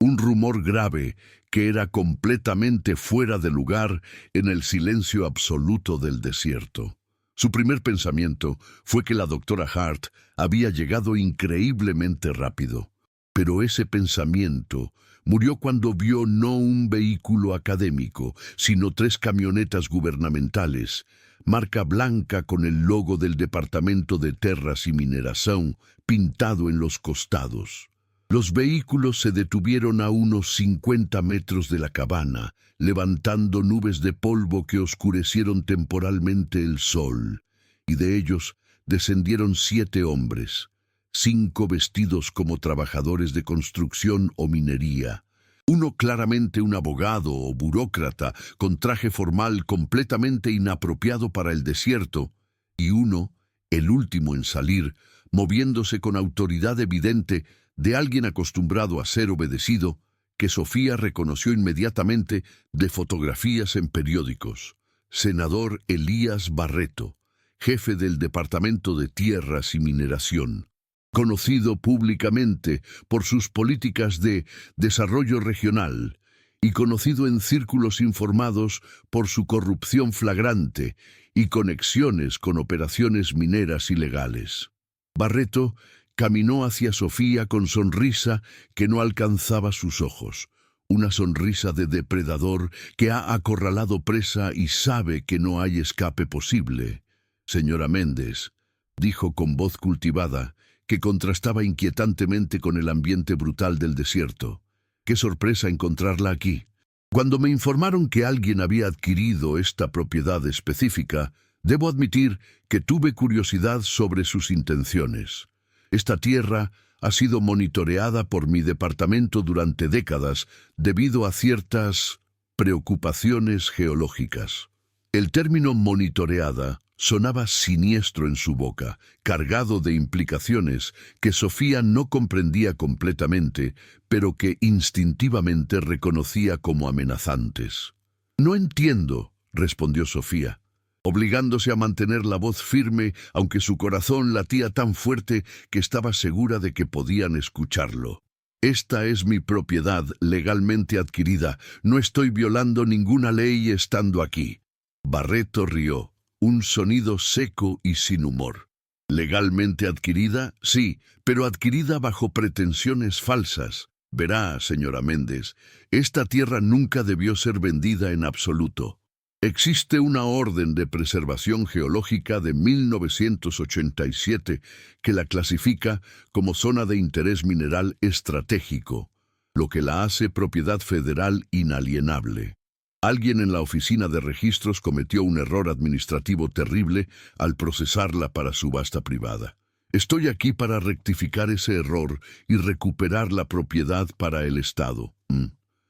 Un rumor grave que era completamente fuera de lugar en el silencio absoluto del desierto. Su primer pensamiento fue que la doctora Hart había llegado increíblemente rápido. Pero ese pensamiento murió cuando vio no un vehículo académico, sino 3 camionetas gubernamentales, marca blanca con el logo del Departamento de Terras y Mineración pintado en los costados. Los vehículos se detuvieron a unos 50 metros de la cabana, levantando nubes de polvo que oscurecieron temporalmente el sol, y de ellos descendieron 7 hombres, 5 vestidos como trabajadores de construcción o minería. Uno claramente un abogado o burócrata con traje formal completamente inapropiado para el desierto, y uno, el último en salir, moviéndose con autoridad evidente de alguien acostumbrado a ser obedecido, que Sofía reconoció inmediatamente de fotografías en periódicos. Senador Elías Barreto, jefe del Departamento de Tierras y Mineración, conocido públicamente por sus políticas de desarrollo regional y conocido en círculos informados por su corrupción flagrante y conexiones con operaciones mineras ilegales. Barreto caminó hacia Sofía con sonrisa que no alcanzaba sus ojos, una sonrisa de depredador que ha acorralado presa y sabe que no hay escape posible. «Señora Méndez», dijo con voz cultivada, que contrastaba inquietantemente con el ambiente brutal del desierto. «Qué sorpresa encontrarla aquí. Cuando me informaron que alguien había adquirido esta propiedad específica, debo admitir que tuve curiosidad sobre sus intenciones. Esta tierra ha sido monitoreada por mi departamento durante décadas debido a ciertas preocupaciones geológicas». El término monitoreada sonaba siniestro en su boca, cargado de implicaciones que Sofía no comprendía completamente, pero que instintivamente reconocía como amenazantes. «No entiendo», respondió Sofía, obligándose a mantener la voz firme, aunque su corazón latía tan fuerte que estaba segura de que podían escucharlo. «Esta es mi propiedad legalmente adquirida. No estoy violando ninguna ley estando aquí». Barreto rió, un sonido seco y sin humor. «¿Legalmente adquirida? Sí, pero adquirida bajo pretensiones falsas. Verá, señora Méndez, esta tierra nunca debió ser vendida en absoluto. Existe una orden de preservación geológica de 1987 que la clasifica como zona de interés mineral estratégico, lo que la hace propiedad federal inalienable. Alguien en la oficina de registros cometió un error administrativo terrible al procesarla para subasta privada. Estoy aquí para rectificar ese error y recuperar la propiedad para el Estado».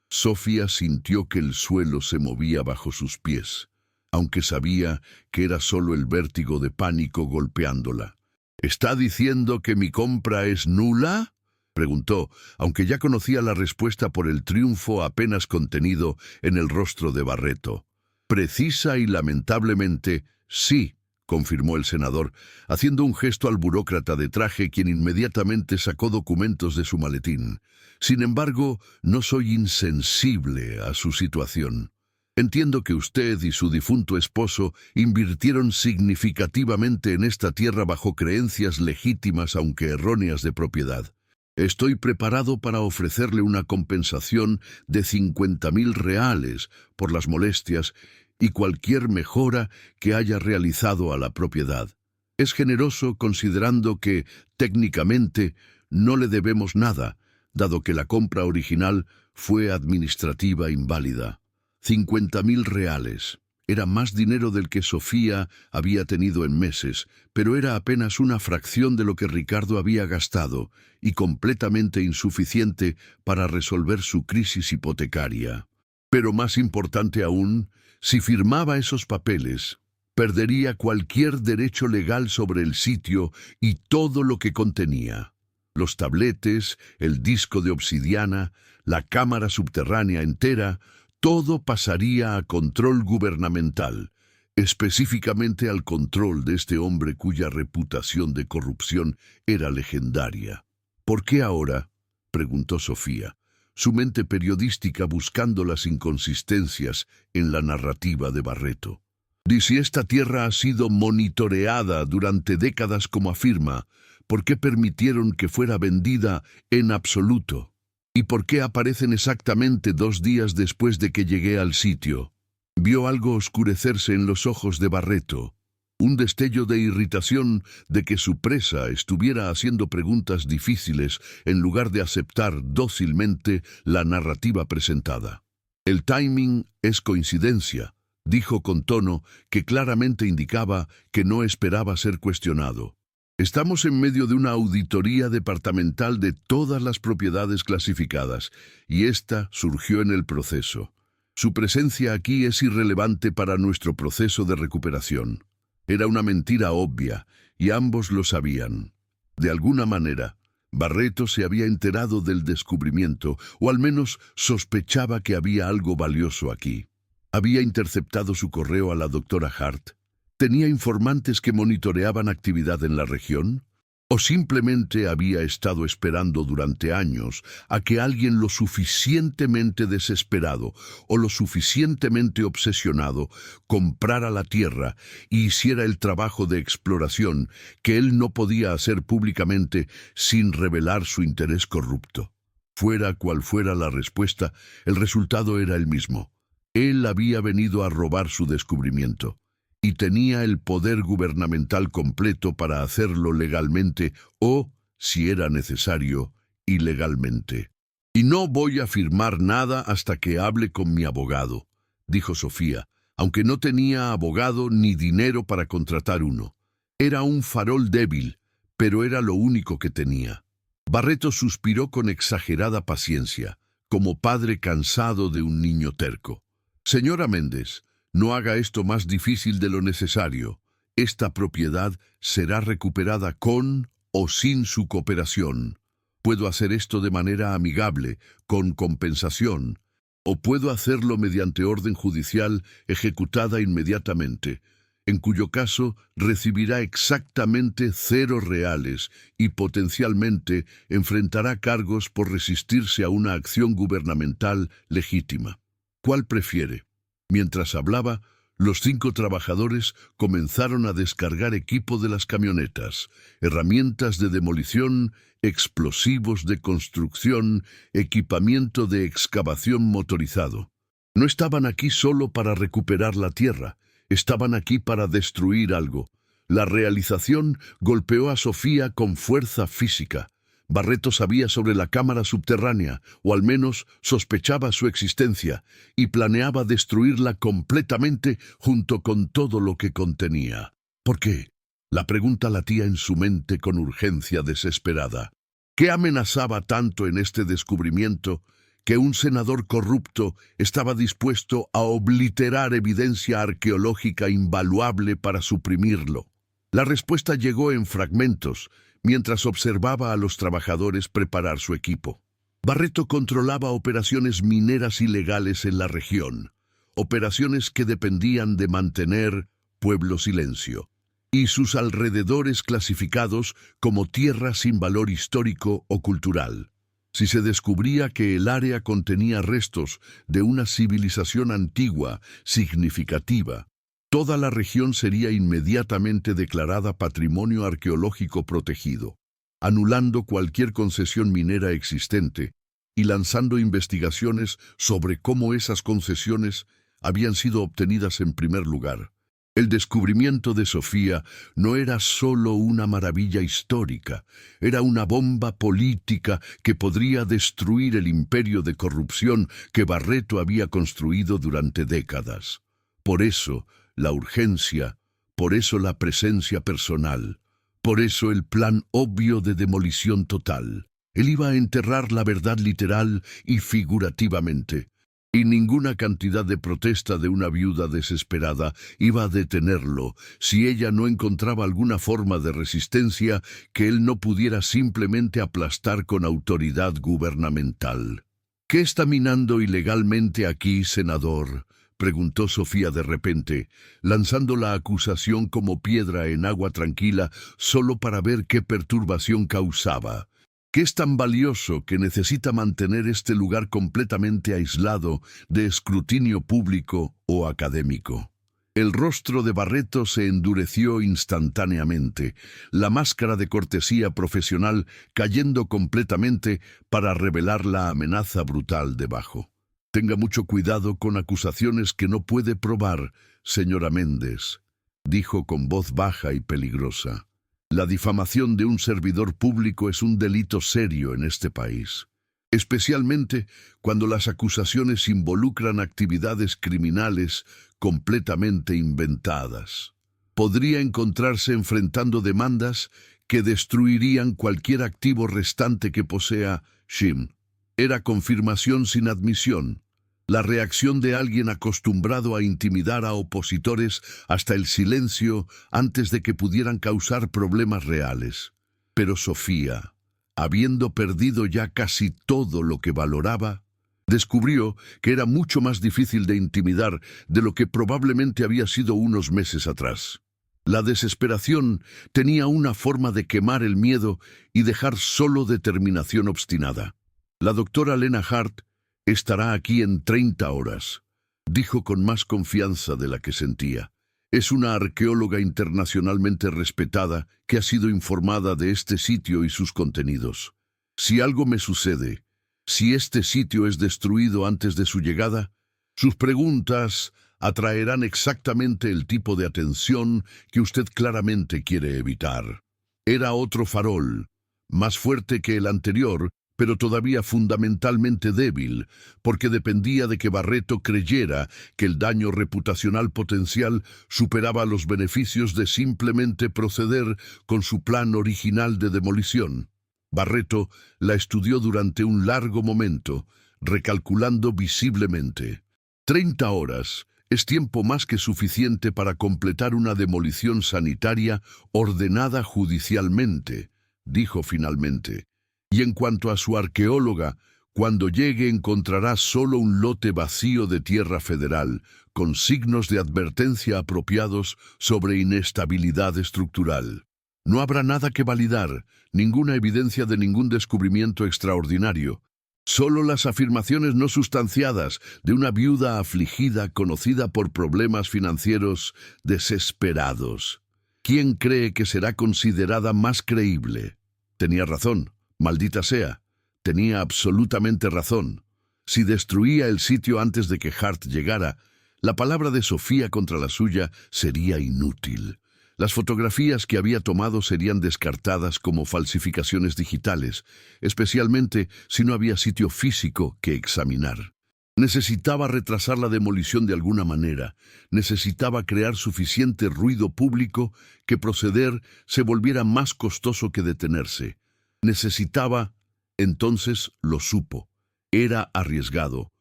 Sofía sintió que el suelo se movía bajo sus pies, aunque sabía que era solo el vértigo de pánico golpeándola. «¿Está diciendo que mi compra es nula?», preguntó, aunque ya conocía la respuesta por el triunfo apenas contenido en el rostro de Barreto. «Precisa y lamentablemente, sí», confirmó el senador, haciendo un gesto al burócrata de traje, quien inmediatamente sacó documentos de su maletín. «Sin embargo, no soy insensible a su situación. Entiendo que usted y su difunto esposo invirtieron significativamente en esta tierra bajo creencias legítimas aunque erróneas de propiedad. Estoy preparado para ofrecerle una compensación de 50.000 reales por las molestias y cualquier mejora que haya realizado a la propiedad. Es generoso considerando que, técnicamente, no le debemos nada, dado que la compra original fue administrativa inválida. 50.000 reales. Era más dinero del que Sofía había tenido en meses, pero era apenas una fracción de lo que Ricardo había gastado y completamente insuficiente para resolver su crisis hipotecaria. Pero más importante aún, si firmaba esos papeles, perdería cualquier derecho legal sobre el sitio y todo lo que contenía. Los tabletes, el disco de obsidiana, la cámara subterránea entera, todo pasaría a control gubernamental, específicamente al control de este hombre cuya reputación de corrupción era legendaria. «¿Por qué ahora?», preguntó Sofía. su mente periodística buscando las inconsistencias en la narrativa de Barreto. Y si esta tierra ha sido monitoreada durante décadas como afirma, ¿por qué permitieron que fuera vendida en absoluto? ¿Y por qué aparecen exactamente 2 días después de que llegué al sitio? Vio algo oscurecerse en los ojos de Barreto, un destello de irritación de que su presa estuviera haciendo preguntas difíciles en lugar de aceptar dócilmente la narrativa presentada. El timing es coincidencia, dijo con tono que claramente indicaba que no esperaba ser cuestionado. Estamos en medio de una auditoría departamental de todas las propiedades clasificadas, y esta surgió en el proceso. Su presencia aquí es irrelevante para nuestro proceso de recuperación. Era una mentira obvia, y ambos lo sabían. De alguna manera, Barreto se había enterado del descubrimiento, o al menos sospechaba que había algo valioso aquí. Había interceptado su correo a la doctora Hart. ¿Tenía informantes que monitoreaban actividad en la región? ¿O simplemente había estado esperando durante años a que alguien lo suficientemente desesperado o lo suficientemente obsesionado comprara la tierra y hiciera el trabajo de exploración que él no podía hacer públicamente sin revelar su interés corrupto? Fuera cual fuera la respuesta, el resultado era el mismo. Él había venido a robar su descubrimiento, y tenía el poder gubernamental completo para hacerlo legalmente o, si era necesario, ilegalmente. «Y no voy a firmar nada hasta que hable con mi abogado», dijo Sofía, aunque no tenía abogado ni dinero para contratar uno. Era un farol débil, pero era lo único que tenía. Barreto suspiró con exagerada paciencia, como padre cansado de un niño terco. «Señora Méndez, no haga esto más difícil de lo necesario. Esta propiedad será recuperada con o sin su cooperación. Puedo hacer esto de manera amigable, con compensación, o puedo hacerlo mediante orden judicial ejecutada inmediatamente, en cuyo caso recibirá exactamente 0 reales y potencialmente enfrentará cargos por resistirse a una acción gubernamental legítima. ¿Cuál prefiere?». Mientras hablaba, los 5 trabajadores comenzaron a descargar equipo de las camionetas, herramientas de demolición, explosivos de construcción, equipamiento de excavación motorizado. No estaban aquí solo para recuperar la tierra, estaban aquí para destruir algo. La realización golpeó a Sofía con fuerza física. Barreto sabía sobre la cámara subterránea, o al menos sospechaba su existencia, y planeaba destruirla completamente junto con todo lo que contenía. ¿Por qué? La pregunta latía en su mente con urgencia desesperada. ¿Qué amenazaba tanto en este descubrimiento que un senador corrupto estaba dispuesto a obliterar evidencia arqueológica invaluable para suprimirlo? La respuesta llegó en fragmentos, mientras observaba a los trabajadores preparar su equipo. Barreto controlaba operaciones mineras ilegales en la región, operaciones que dependían de mantener Pueblo Silencio, y sus alrededores clasificados como tierra sin valor histórico o cultural. Si se descubría que el área contenía restos de una civilización antigua, significativa, toda la región sería inmediatamente declarada Patrimonio Arqueológico Protegido, anulando cualquier concesión minera existente y lanzando investigaciones sobre cómo esas concesiones habían sido obtenidas en primer lugar. El descubrimiento de Sofía no era solo una maravilla histórica, era una bomba política que podría destruir el imperio de corrupción que Barreto había construido durante décadas. Por eso, la urgencia, por eso la presencia personal, por eso el plan obvio de demolición total. Él iba a enterrar la verdad literal y figurativamente, y ninguna cantidad de protesta de una viuda desesperada iba a detenerlo si ella no encontraba alguna forma de resistencia que él no pudiera simplemente aplastar con autoridad gubernamental. «¿Qué está minando ilegalmente aquí, senador?», preguntó Sofía de repente, lanzando la acusación como piedra en agua tranquila solo para ver qué perturbación causaba. que es tan valioso que necesita mantener este lugar completamente aislado de escrutinio público o académico. El rostro de Barreto se endureció instantáneamente, la máscara de cortesía profesional cayendo completamente para revelar la amenaza brutal debajo. Tenga mucho cuidado con acusaciones que no puede probar, señora Méndez, dijo con voz baja y peligrosa. La difamación de un servidor público es un delito serio en este país, especialmente cuando las acusaciones involucran actividades criminales completamente inventadas. Podría encontrarse enfrentando demandas que destruirían cualquier activo restante que posea Shim. Era confirmación sin admisión, la reacción de alguien acostumbrado a intimidar a opositores hasta el silencio antes de que pudieran causar problemas reales. Pero Sofía, habiendo perdido ya casi todo lo que valoraba, descubrió que era mucho más difícil de intimidar de lo que probablemente había sido unos meses atrás. La desesperación tenía una forma de quemar el miedo y dejar solo determinación obstinada. La doctora Lena Hart estará aquí en 30 horas, dijo con más confianza de la que sentía. Es una arqueóloga internacionalmente respetada que ha sido informada de este sitio y sus contenidos. Si algo me sucede, si este sitio es destruido antes de su llegada, sus preguntas atraerán exactamente el tipo de atención que usted claramente quiere evitar. Era otro farol, más fuerte que el anterior, pero todavía fundamentalmente débil, porque dependía de que Barreto creyera que el daño reputacional potencial superaba los beneficios de simplemente proceder con su plan original de demolición. Barreto la estudió durante un largo momento, recalculando visiblemente. 30 horas es tiempo más que suficiente para completar una demolición sanitaria ordenada judicialmente, dijo finalmente. Y en cuanto a su arqueóloga, cuando llegue encontrará solo un lote vacío de tierra federal, con signos de advertencia apropiados sobre inestabilidad estructural. No habrá nada que validar, ninguna evidencia de ningún descubrimiento extraordinario. Solo las afirmaciones no sustanciadas de una viuda afligida conocida por problemas financieros desesperados. ¿Quién cree que será considerada más creíble? Tenía razón. Maldita sea, tenía absolutamente razón. Si destruía el sitio antes de que Hart llegara, la palabra de Sofía contra la suya sería inútil. Las fotografías que había tomado serían descartadas como falsificaciones digitales, especialmente si no había sitio físico que examinar. Necesitaba retrasar la demolición de alguna manera, necesitaba crear suficiente ruido público que proceder se volviera más costoso que detenerse. Necesitaba, entonces lo supo. Era arriesgado,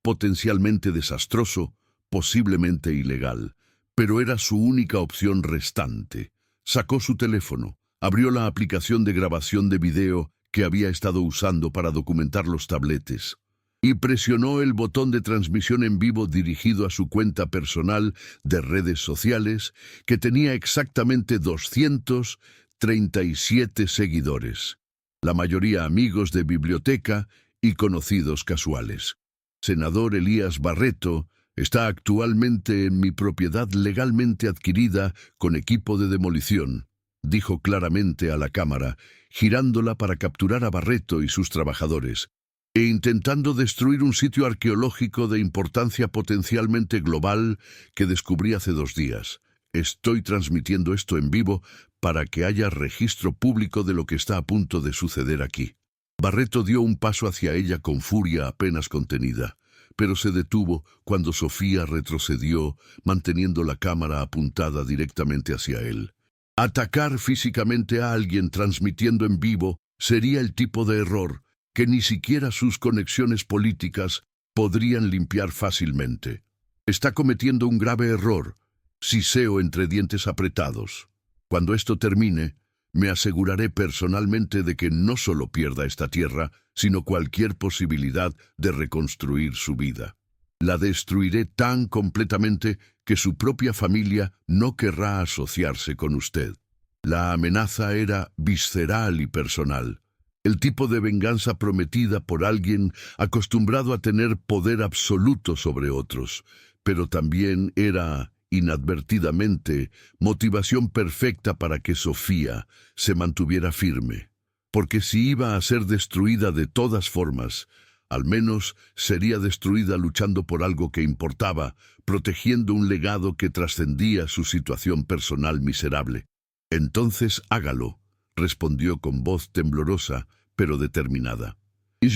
potencialmente desastroso, posiblemente ilegal, pero era su única opción restante. Sacó su teléfono, abrió la aplicación de grabación de video que había estado usando para documentar los tabletes, y presionó el botón de transmisión en vivo dirigido a su cuenta personal de redes sociales, que tenía exactamente 237 seguidores. La mayoría amigos de biblioteca y conocidos casuales. Senador Elías Barreto está actualmente en mi propiedad legalmente adquirida con equipo de demolición, dijo claramente a la cámara, girándola para capturar a Barreto y sus trabajadores, e intentando destruir un sitio arqueológico de importancia potencialmente global que descubrí hace 2 días. Estoy transmitiendo esto en vivo para que haya registro público de lo que está a punto de suceder aquí. Barreto dio un paso hacia ella con furia apenas contenida, pero se detuvo cuando Sofía retrocedió, manteniendo la cámara apuntada directamente hacia él. Atacar físicamente a alguien transmitiendo en vivo sería el tipo de error que ni siquiera sus conexiones políticas podrían limpiar fácilmente. Está cometiendo un grave error, siseo entre dientes apretados. Cuando esto termine, me aseguraré personalmente de que no solo pierda esta tierra, sino cualquier posibilidad de reconstruir su vida. La destruiré tan completamente que su propia familia no querrá asociarse con usted. La amenaza era visceral y personal. El tipo de venganza prometida por alguien acostumbrado a tener poder absoluto sobre otros, pero también era, inadvertidamente, motivación perfecta para que Sofía se mantuviera firme. Porque si iba a ser destruida de todas formas, al menos sería destruida luchando por algo que importaba, protegiendo un legado que trascendía su situación personal miserable. Entonces hágalo, respondió con voz temblorosa, pero determinada.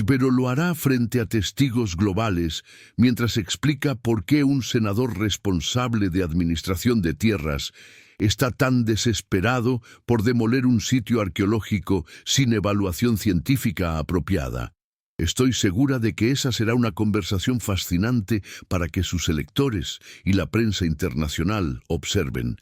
Pero lo hará frente a testigos globales, mientras explica por qué un senador responsable de administración de tierras está tan desesperado por demoler un sitio arqueológico sin evaluación científica apropiada. Estoy segura de que esa será una conversación fascinante para que sus electores y la prensa internacional observen.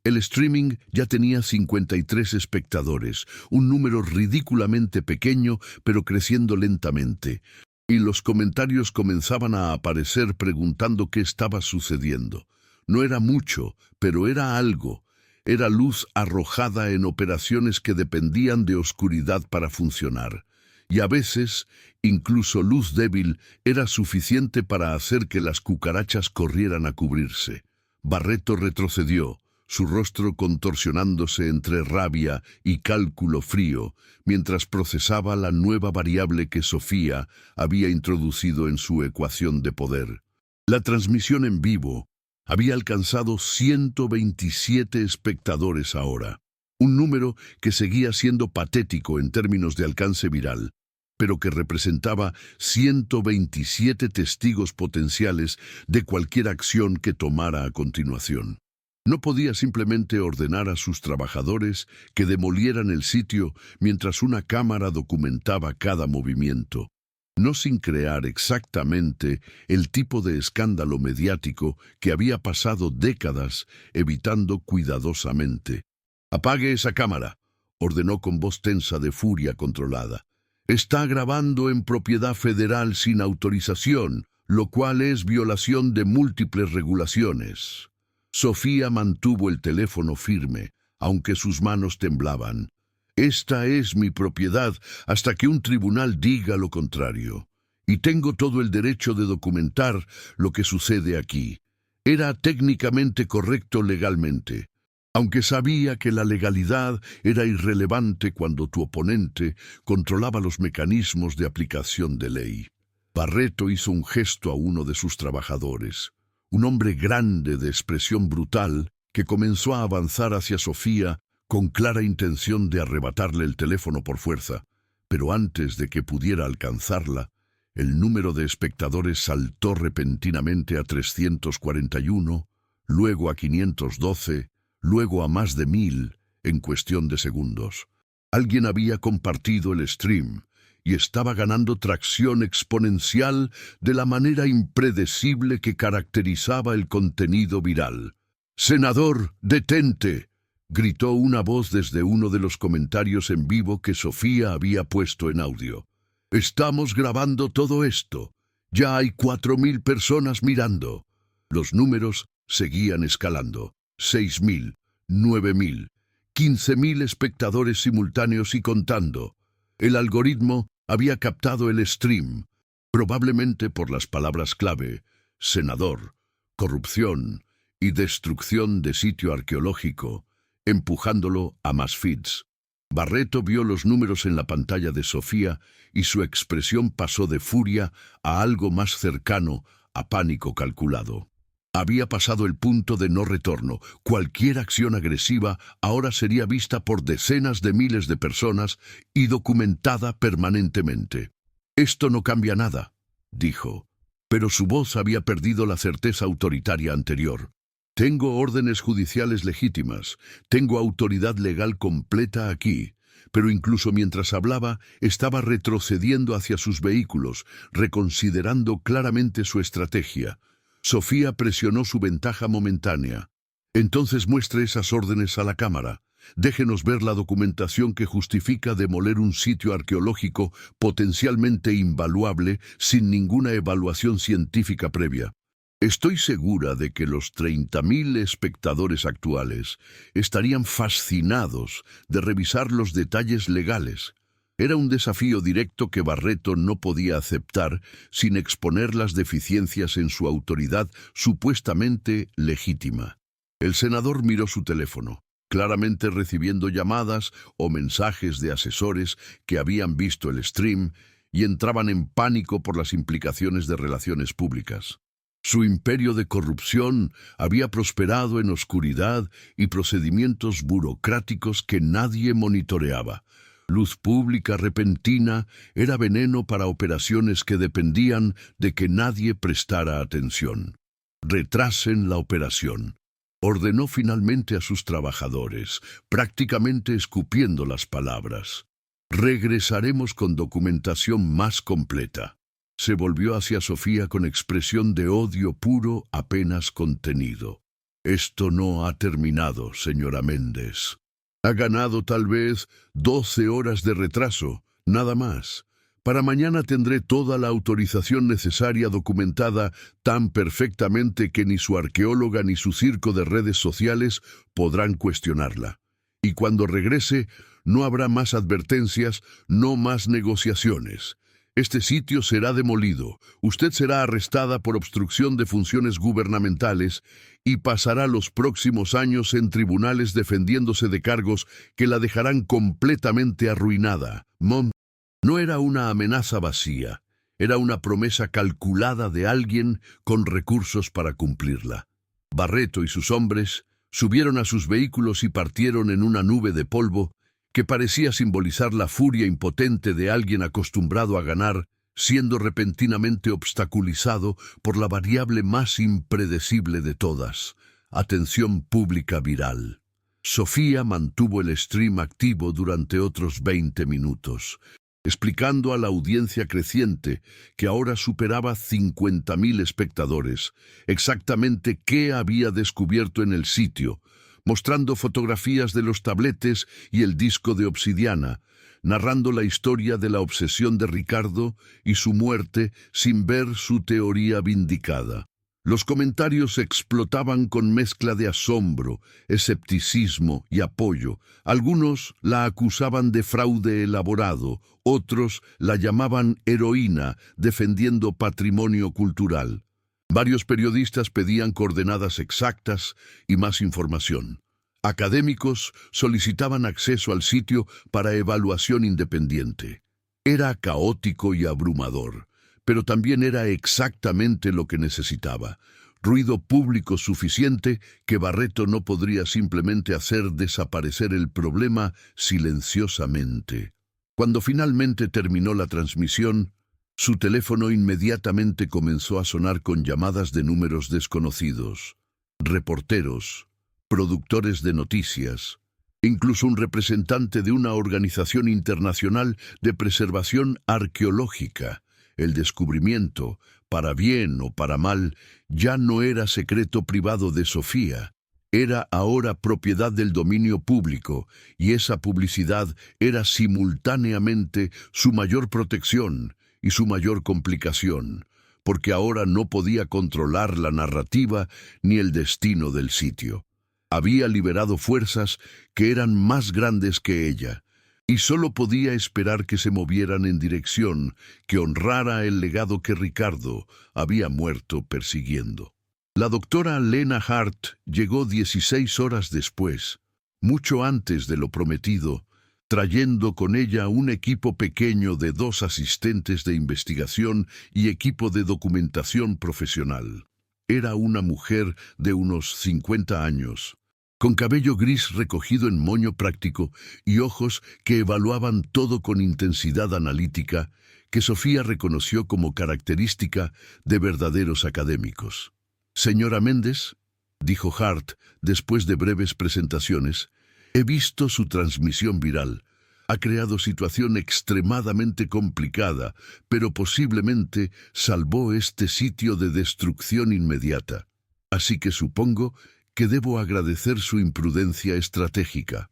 El streaming ya tenía 53 espectadores, un número ridículamente pequeño, pero creciendo lentamente. Y los comentarios comenzaban a aparecer preguntando qué estaba sucediendo. No era mucho, pero era algo. Era luz arrojada en operaciones que dependían de oscuridad para funcionar. Y a veces, incluso luz débil era suficiente para hacer que las cucarachas corrieran a cubrirse. Barreto retrocedió, su rostro contorsionándose entre rabia y cálculo frío, mientras procesaba la nueva variable que Sofía había introducido en su ecuación de poder. La transmisión en vivo había alcanzado 127 espectadores ahora, un número que seguía siendo patético en términos de alcance viral, pero que representaba 127 testigos potenciales de cualquier acción que tomara a continuación. No podía simplemente ordenar a sus trabajadores que demolieran el sitio mientras una cámara documentaba cada movimiento, no sin crear exactamente el tipo de escándalo mediático que había pasado décadas evitando cuidadosamente. «Apague esa cámara», ordenó con voz tensa de furia controlada. «Está grabando en propiedad federal sin autorización, lo cual es violación de múltiples regulaciones». Sofía mantuvo el teléfono firme, aunque sus manos temblaban. «Esta es mi propiedad hasta que un tribunal diga lo contrario. Y tengo todo el derecho de documentar lo que sucede aquí. Era técnicamente correcto legalmente, aunque sabía que la legalidad era irrelevante cuando tu oponente controlaba los mecanismos de aplicación de ley». Barreto hizo un gesto a uno de sus trabajadores, un hombre grande de expresión brutal que comenzó a avanzar hacia Sofía con clara intención de arrebatarle el teléfono por fuerza, pero antes de que pudiera alcanzarla, el número de espectadores saltó repentinamente a 341, luego a 512, luego a más de 1000 en cuestión de segundos. Alguien había compartido el stream y estaba ganando tracción exponencial de la manera impredecible que caracterizaba el contenido viral. «Senador, detente», gritó una voz desde uno de los comentarios en vivo que Sofía había puesto en audio. «Estamos grabando todo esto. Ya hay 4000 personas mirando». Los números seguían escalando. 6000, 9000, 15000 espectadores simultáneos y contando. El algoritmo había captado el stream, probablemente por las palabras clave «senador», «corrupción» y «destrucción de sitio arqueológico», empujándolo a más feeds. Barreto vio los números en la pantalla de Sofía y su expresión pasó de furia a algo más cercano a pánico calculado. Había pasado el punto de no retorno. Cualquier acción agresiva ahora sería vista por decenas de miles de personas y documentada permanentemente. «Esto no cambia nada», dijo, pero su voz había perdido la certeza autoritaria anterior. «Tengo órdenes judiciales legítimas, tengo autoridad legal completa aquí», pero incluso mientras hablaba, estaba retrocediendo hacia sus vehículos, reconsiderando claramente su estrategia. Sofía presionó su ventaja momentánea. «Entonces muestre esas órdenes a la cámara. Déjenos ver la documentación que justifica demoler un sitio arqueológico potencialmente invaluable sin ninguna evaluación científica previa». Estoy segura de que los 30.000 espectadores actuales estarían fascinados de revisar los detalles legales. Era un desafío directo que Barreto no podía aceptar sin exponer las deficiencias en su autoridad supuestamente legítima. El senador miró su teléfono, claramente recibiendo llamadas o mensajes de asesores que habían visto el stream y entraban en pánico por las implicaciones de relaciones públicas. Su imperio de corrupción había prosperado en oscuridad y procedimientos burocráticos que nadie monitoreaba. Luz pública repentina era veneno para operaciones que dependían de que nadie prestara atención. Retrasen la operación. Ordenó finalmente a sus trabajadores, prácticamente escupiendo las palabras. Regresaremos con documentación más completa. Se volvió hacia Sofía con expresión de odio puro apenas contenido. Esto no ha terminado, señora Méndez. Ha ganado tal vez 12 horas de retraso, nada más. Para mañana tendré toda la autorización necesaria documentada tan perfectamente que ni su arqueóloga ni su circo de redes sociales podrán cuestionarla. Y cuando regrese, no habrá más advertencias, no más negociaciones. Este sitio será demolido, usted será arrestada por obstrucción de funciones gubernamentales y pasará los próximos años en tribunales defendiéndose de cargos que la dejarán completamente arruinada. No era una amenaza vacía, era una promesa calculada de alguien con recursos para cumplirla. Barreto y sus hombres subieron a sus vehículos y partieron en una nube de polvo que parecía simbolizar la furia impotente de alguien acostumbrado a ganar, siendo repentinamente obstaculizado por la variable más impredecible de todas, atención pública viral. Sofía mantuvo el stream activo durante otros 20 minutos, explicando a la audiencia creciente, que ahora superaba 50.000 espectadores, exactamente qué había descubierto en el sitio, mostrando fotografías de los tabletes y el disco de obsidiana, narrando la historia de la obsesión de Ricardo y su muerte sin ver su teoría vindicada. Los comentarios explotaban con mezcla de asombro, escepticismo y apoyo. Algunos la acusaban de fraude elaborado, otros la llamaban heroína, defendiendo patrimonio cultural. Varios periodistas pedían coordenadas exactas y más información. Académicos solicitaban acceso al sitio para evaluación independiente. Era caótico y abrumador, pero también era exactamente lo que necesitaba. Ruido público suficiente que Barreto no podría simplemente hacer desaparecer el problema silenciosamente. Cuando finalmente terminó la transmisión, su teléfono inmediatamente comenzó a sonar con llamadas de números desconocidos. Reporteros, productores de noticias, incluso un representante de una organización internacional de preservación arqueológica. El descubrimiento, para bien o para mal, ya no era secreto privado de Sofía. Era ahora propiedad del dominio público, y esa publicidad era simultáneamente su mayor protección y su mayor complicación, porque ahora no podía controlar la narrativa ni el destino del sitio. Había liberado fuerzas que eran más grandes que ella, y solo podía esperar que se movieran en dirección que honrara el legado que Ricardo había muerto persiguiendo. La doctora Lena Hart llegó 16 horas después, mucho antes de lo prometido, trayendo con ella un equipo pequeño de 2 asistentes de investigación y equipo de documentación profesional. Era una mujer de unos 50 años, con cabello gris recogido en moño práctico y ojos que evaluaban todo con intensidad analítica, que Sofía reconoció como característica de verdaderos académicos. «Señora Méndez», dijo Hart después de breves presentaciones, «he visto su transmisión viral. Ha creado situación extremadamente complicada, pero posiblemente salvó este sitio de destrucción inmediata. Así que supongo que debo agradecer su imprudencia estratégica».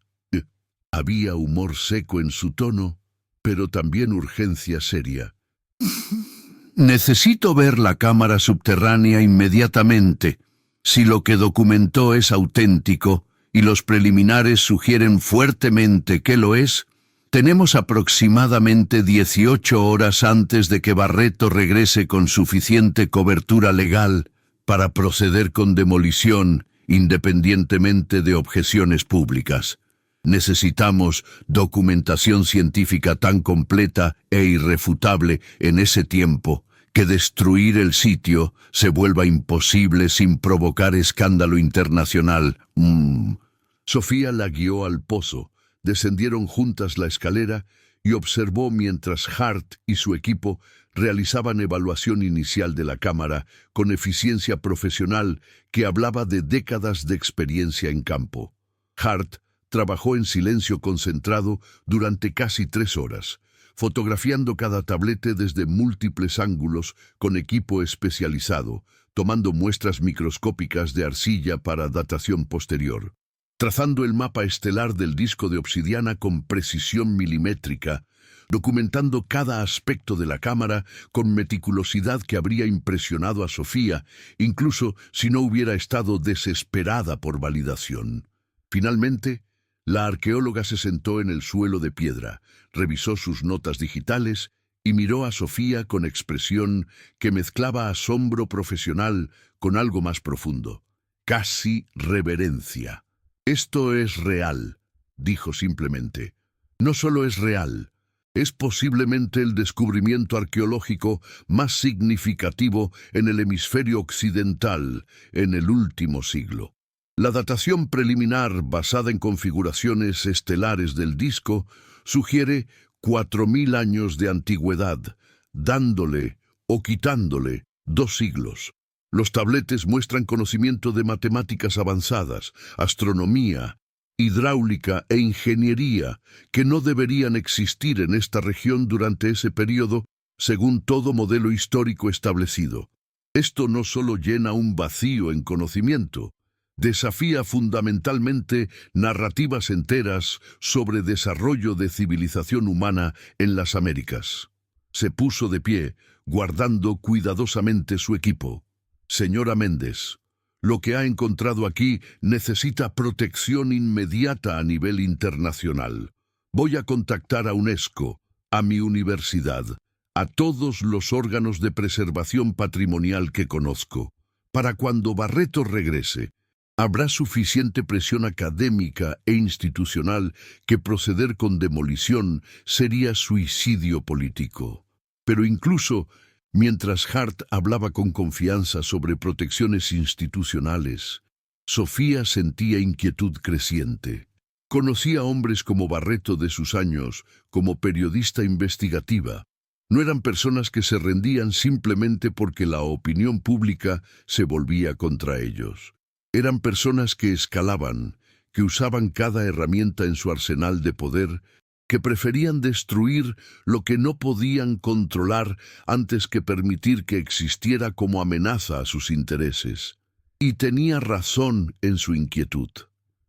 Había humor seco en su tono, pero también urgencia seria. «Necesito ver la cámara subterránea inmediatamente. Si lo que documentó es auténtico y los preliminares sugieren fuertemente que lo es, Tenemos aproximadamente 18 horas antes de que Barreto regrese con suficiente cobertura legal para proceder con demolición, independientemente de objeciones públicas. Necesitamos documentación científica tan completa e irrefutable en ese tiempo que destruir el sitio se vuelva imposible sin provocar escándalo internacional. Sofía la guió al pozo. Descendieron juntas la escalera y observó mientras Hart y su equipo realizaban evaluación inicial de la cámara con eficiencia profesional que hablaba de décadas de experiencia en campo. Hart trabajó en silencio concentrado durante casi 3 horas, fotografiando cada tablete desde múltiples ángulos con equipo especializado, tomando muestras microscópicas de arcilla para datación posterior, trazando el mapa estelar del disco de obsidiana con precisión milimétrica, documentando cada aspecto de la cámara con meticulosidad que habría impresionado a Sofía, incluso si no hubiera estado desesperada por validación. Finalmente, la arqueóloga se sentó en el suelo de piedra, revisó sus notas digitales y miró a Sofía con expresión que mezclaba asombro profesional con algo más profundo, casi reverencia. «Esto es real», dijo simplemente. «No solo es real, es posiblemente el descubrimiento arqueológico más significativo en el hemisferio occidental en el último siglo. La datación preliminar basada en configuraciones estelares del disco sugiere 4000 años de antigüedad, dándole o quitándole 2 siglos. Los tabletes muestran conocimiento de matemáticas avanzadas, astronomía, hidráulica e ingeniería que no deberían existir en esta región durante ese periodo, según todo modelo histórico establecido. Esto no solo llena un vacío en conocimiento, desafía fundamentalmente narrativas enteras sobre desarrollo de civilización humana en las Américas. Se puso de pie, guardando cuidadosamente su equipo. «Señora Méndez, lo que ha encontrado aquí necesita protección inmediata a nivel internacional. Voy a contactar a UNESCO, a mi universidad, a todos los órganos de preservación patrimonial que conozco. Para cuando Barreto regrese, habrá suficiente presión académica e institucional que proceder con demolición sería suicidio político. Pero incluso mientras Hart hablaba con confianza sobre protecciones institucionales, Sofía sentía inquietud creciente. Conocía hombres como Barreto de sus años, como periodista investigativa. No eran personas que se rendían simplemente porque la opinión pública se volvía contra ellos. Eran personas que escalaban, que usaban cada herramienta en su arsenal de poder, que preferían destruir lo que no podían controlar antes que permitir que existiera como amenaza a sus intereses. Y tenía razón en su inquietud.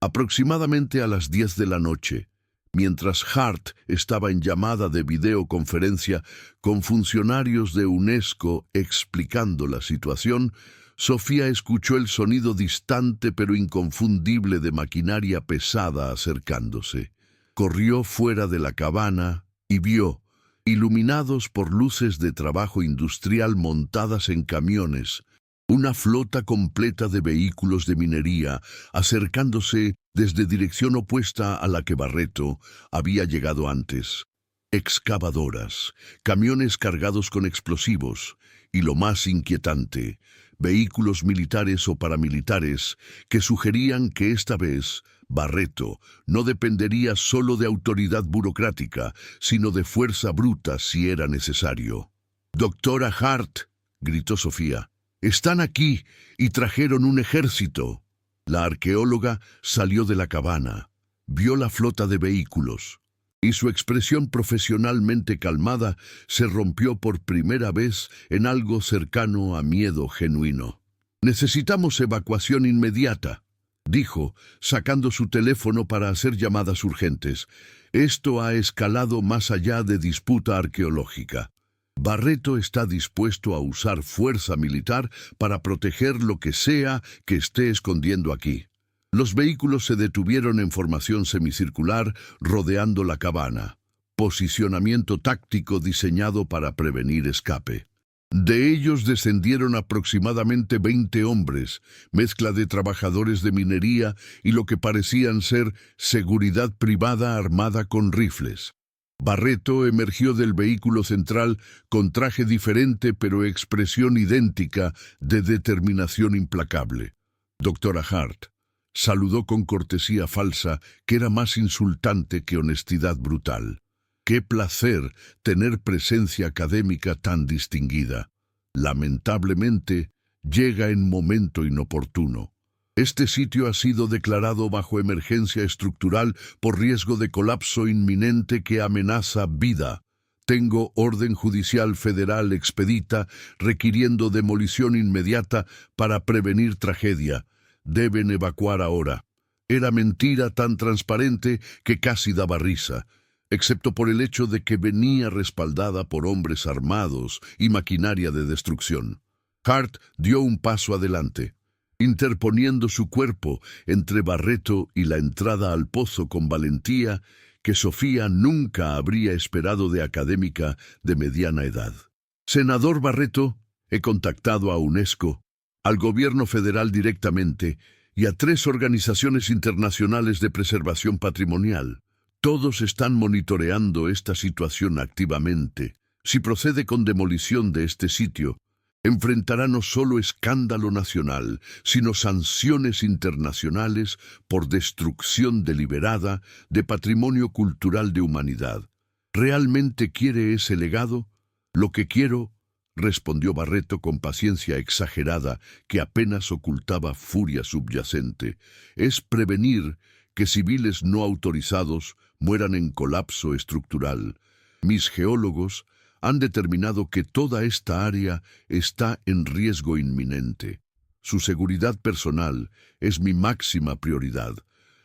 Aproximadamente a las 10 de la noche, mientras Hart estaba en llamada de videoconferencia con funcionarios de UNESCO explicando la situación, Sofía escuchó el sonido distante pero inconfundible de maquinaria pesada acercándose. Corrió fuera de la cabana y vio, iluminados por luces de trabajo industrial montadas en camiones, una flota completa de vehículos de minería acercándose desde dirección opuesta a la que Barreto había llegado antes. Excavadoras, camiones cargados con explosivos y, lo más inquietante, vehículos militares o paramilitares que sugerían que esta vez Barreto no dependería solo de autoridad burocrática, sino de fuerza bruta si era necesario. «Doctora Hart», gritó Sofía, «están aquí y trajeron un ejército». La arqueóloga salió de la cabana, vio la flota de vehículos, y su expresión profesionalmente calmada se rompió por primera vez en algo cercano a miedo genuino. «Necesitamos evacuación inmediata», dijo, sacando su teléfono para hacer llamadas urgentes. «Esto ha escalado más allá de disputa arqueológica. Barreto está dispuesto a usar fuerza militar para proteger lo que sea que esté escondiendo aquí». Los vehículos se detuvieron en formación semicircular, rodeando la cabana. posicionamiento táctico diseñado para prevenir escape. De ellos descendieron aproximadamente 20 hombres, mezcla de trabajadores de minería y lo que parecían ser seguridad privada armada con rifles. Barreto emergió del vehículo central con traje diferente pero expresión idéntica de determinación implacable. Doctora Hart saludó con cortesía falsa que era más insultante que honestidad brutal. ¡Qué placer tener presencia académica tan distinguida! Lamentablemente, llega en momento inoportuno. Este sitio ha sido declarado bajo emergencia estructural por riesgo de colapso inminente que amenaza vida. Tengo orden judicial federal expedita requiriendo demolición inmediata para prevenir tragedia. Deben evacuar ahora. Era mentira tan transparente que casi daba risa, excepto por el hecho de que venía respaldada por hombres armados y maquinaria de destrucción. Hart dio un paso adelante, interponiendo su cuerpo entre Barreto y la entrada al pozo con valentía que Sofía nunca habría esperado de académica de mediana edad. Senador Barreto, he contactado a UNESCO, al gobierno federal directamente y a 3 organizaciones internacionales de preservación patrimonial. Todos están monitoreando esta situación activamente. Si procede con demolición de este sitio, enfrentará no solo escándalo nacional, sino sanciones internacionales por destrucción deliberada de patrimonio cultural de humanidad. ¿Realmente quiere ese legado? Lo que quiero, respondió Barreto con paciencia exagerada que apenas ocultaba furia subyacente, es prevenir que civiles no autorizados mueran en colapso estructural. Mis geólogos han determinado que toda esta área está en riesgo inminente. Su seguridad personal es mi máxima prioridad.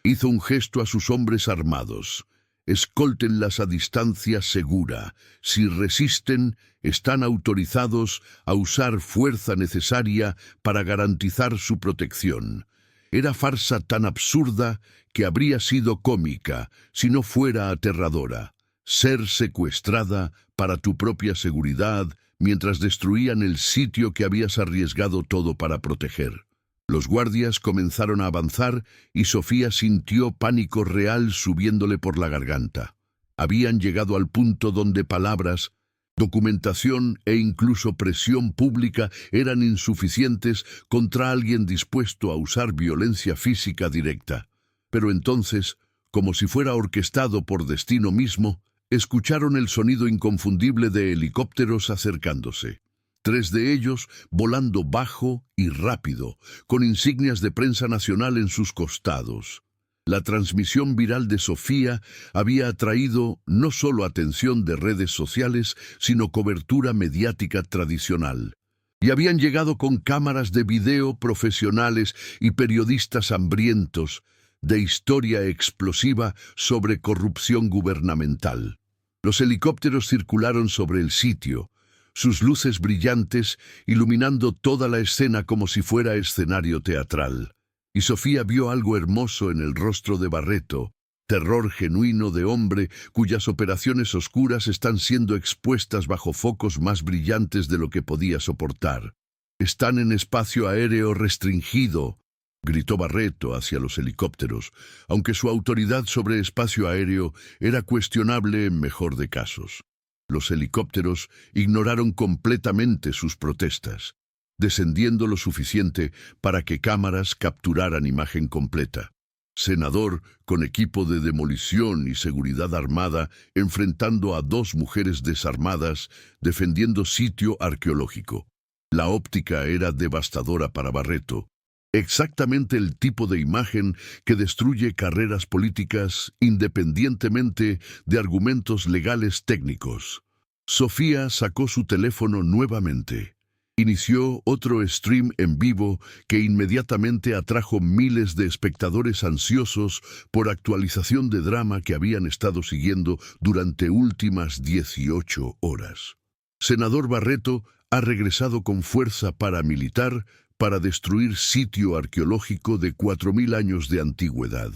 Hizo un gesto a sus hombres armados. Escóltenlas a distancia segura. Si resisten, están autorizados a usar fuerza necesaria para garantizar su protección. Era farsa tan absurda que habría sido cómica si no fuera aterradora. Ser secuestrada para tu propia seguridad mientras destruían el sitio que habías arriesgado todo para proteger. Los guardias comenzaron a avanzar y Sofía sintió pánico real subiéndole por la garganta. Habían llegado al punto donde palabras, documentación e incluso presión pública eran insuficientes contra alguien dispuesto a usar violencia física directa. Pero entonces, como si fuera orquestado por destino mismo, escucharon el sonido inconfundible de helicópteros acercándose. 3 de ellos volando bajo y rápido, con insignias de prensa nacional en sus costados. La transmisión viral de Sofía había atraído no solo atención de redes sociales, sino cobertura mediática tradicional. Y habían llegado con cámaras de video profesionales y periodistas hambrientos de historia explosiva sobre corrupción gubernamental. Los helicópteros circularon sobre el sitio, sus luces brillantes iluminando toda la escena como si fuera escenario teatral. Y Sofía vio algo hermoso en el rostro de Barreto, terror genuino de hombre cuyas operaciones oscuras están siendo expuestas bajo focos más brillantes de lo que podía soportar. «Están en espacio aéreo restringido», gritó Barreto hacia los helicópteros, aunque su autoridad sobre espacio aéreo era cuestionable en mejor de casos. Los helicópteros ignoraron completamente sus protestas, descendiendo lo suficiente para que cámaras capturaran imagen completa. Senador con equipo de demolición y seguridad armada enfrentando a 2 mujeres desarmadas defendiendo sitio arqueológico. La óptica era devastadora para Barreto. Exactamente el tipo de imagen que destruye carreras políticas independientemente de argumentos legales técnicos. Sofía sacó su teléfono nuevamente. Inició otro stream en vivo que inmediatamente atrajo miles de espectadores ansiosos por actualización de drama que habían estado siguiendo durante últimas 18 horas. Senador Barreto ha regresado con fuerza paramilitar para destruir sitio arqueológico de 4000 años de antigüedad.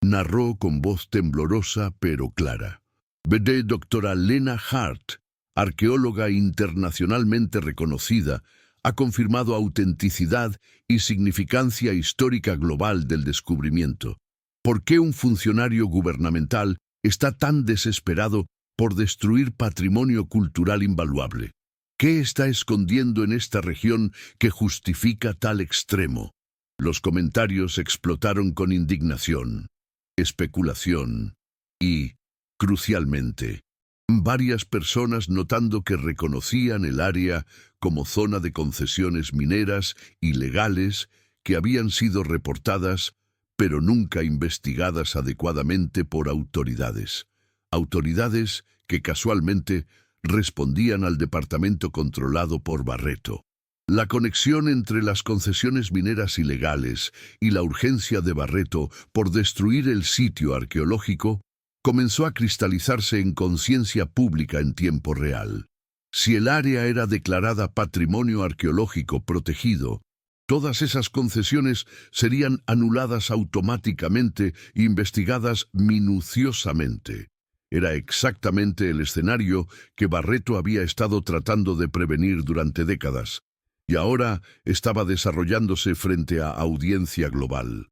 Narró con voz temblorosa pero clara. BD doctora Lena Hart, arqueóloga internacionalmente reconocida, ha confirmado autenticidad y significancia histórica global del descubrimiento. ¿Por qué un funcionario gubernamental está tan desesperado por destruir patrimonio cultural invaluable? ¿Qué está escondiendo en esta región que justifica tal extremo? Los comentarios explotaron con indignación, especulación y, crucialmente, varias personas notando que reconocían el área como zona de concesiones mineras ilegales que habían sido reportadas, pero nunca investigadas adecuadamente por autoridades. Autoridades que casualmente respondían al departamento controlado por Barreto. La conexión entre las concesiones mineras ilegales y la urgencia de Barreto por destruir el sitio arqueológico comenzó a cristalizarse en conciencia pública en tiempo real. Si el área era declarada patrimonio arqueológico protegido, todas esas concesiones serían anuladas automáticamente e investigadas minuciosamente. Era exactamente el escenario que Barreto había estado tratando de prevenir durante décadas, y ahora estaba desarrollándose frente a audiencia global.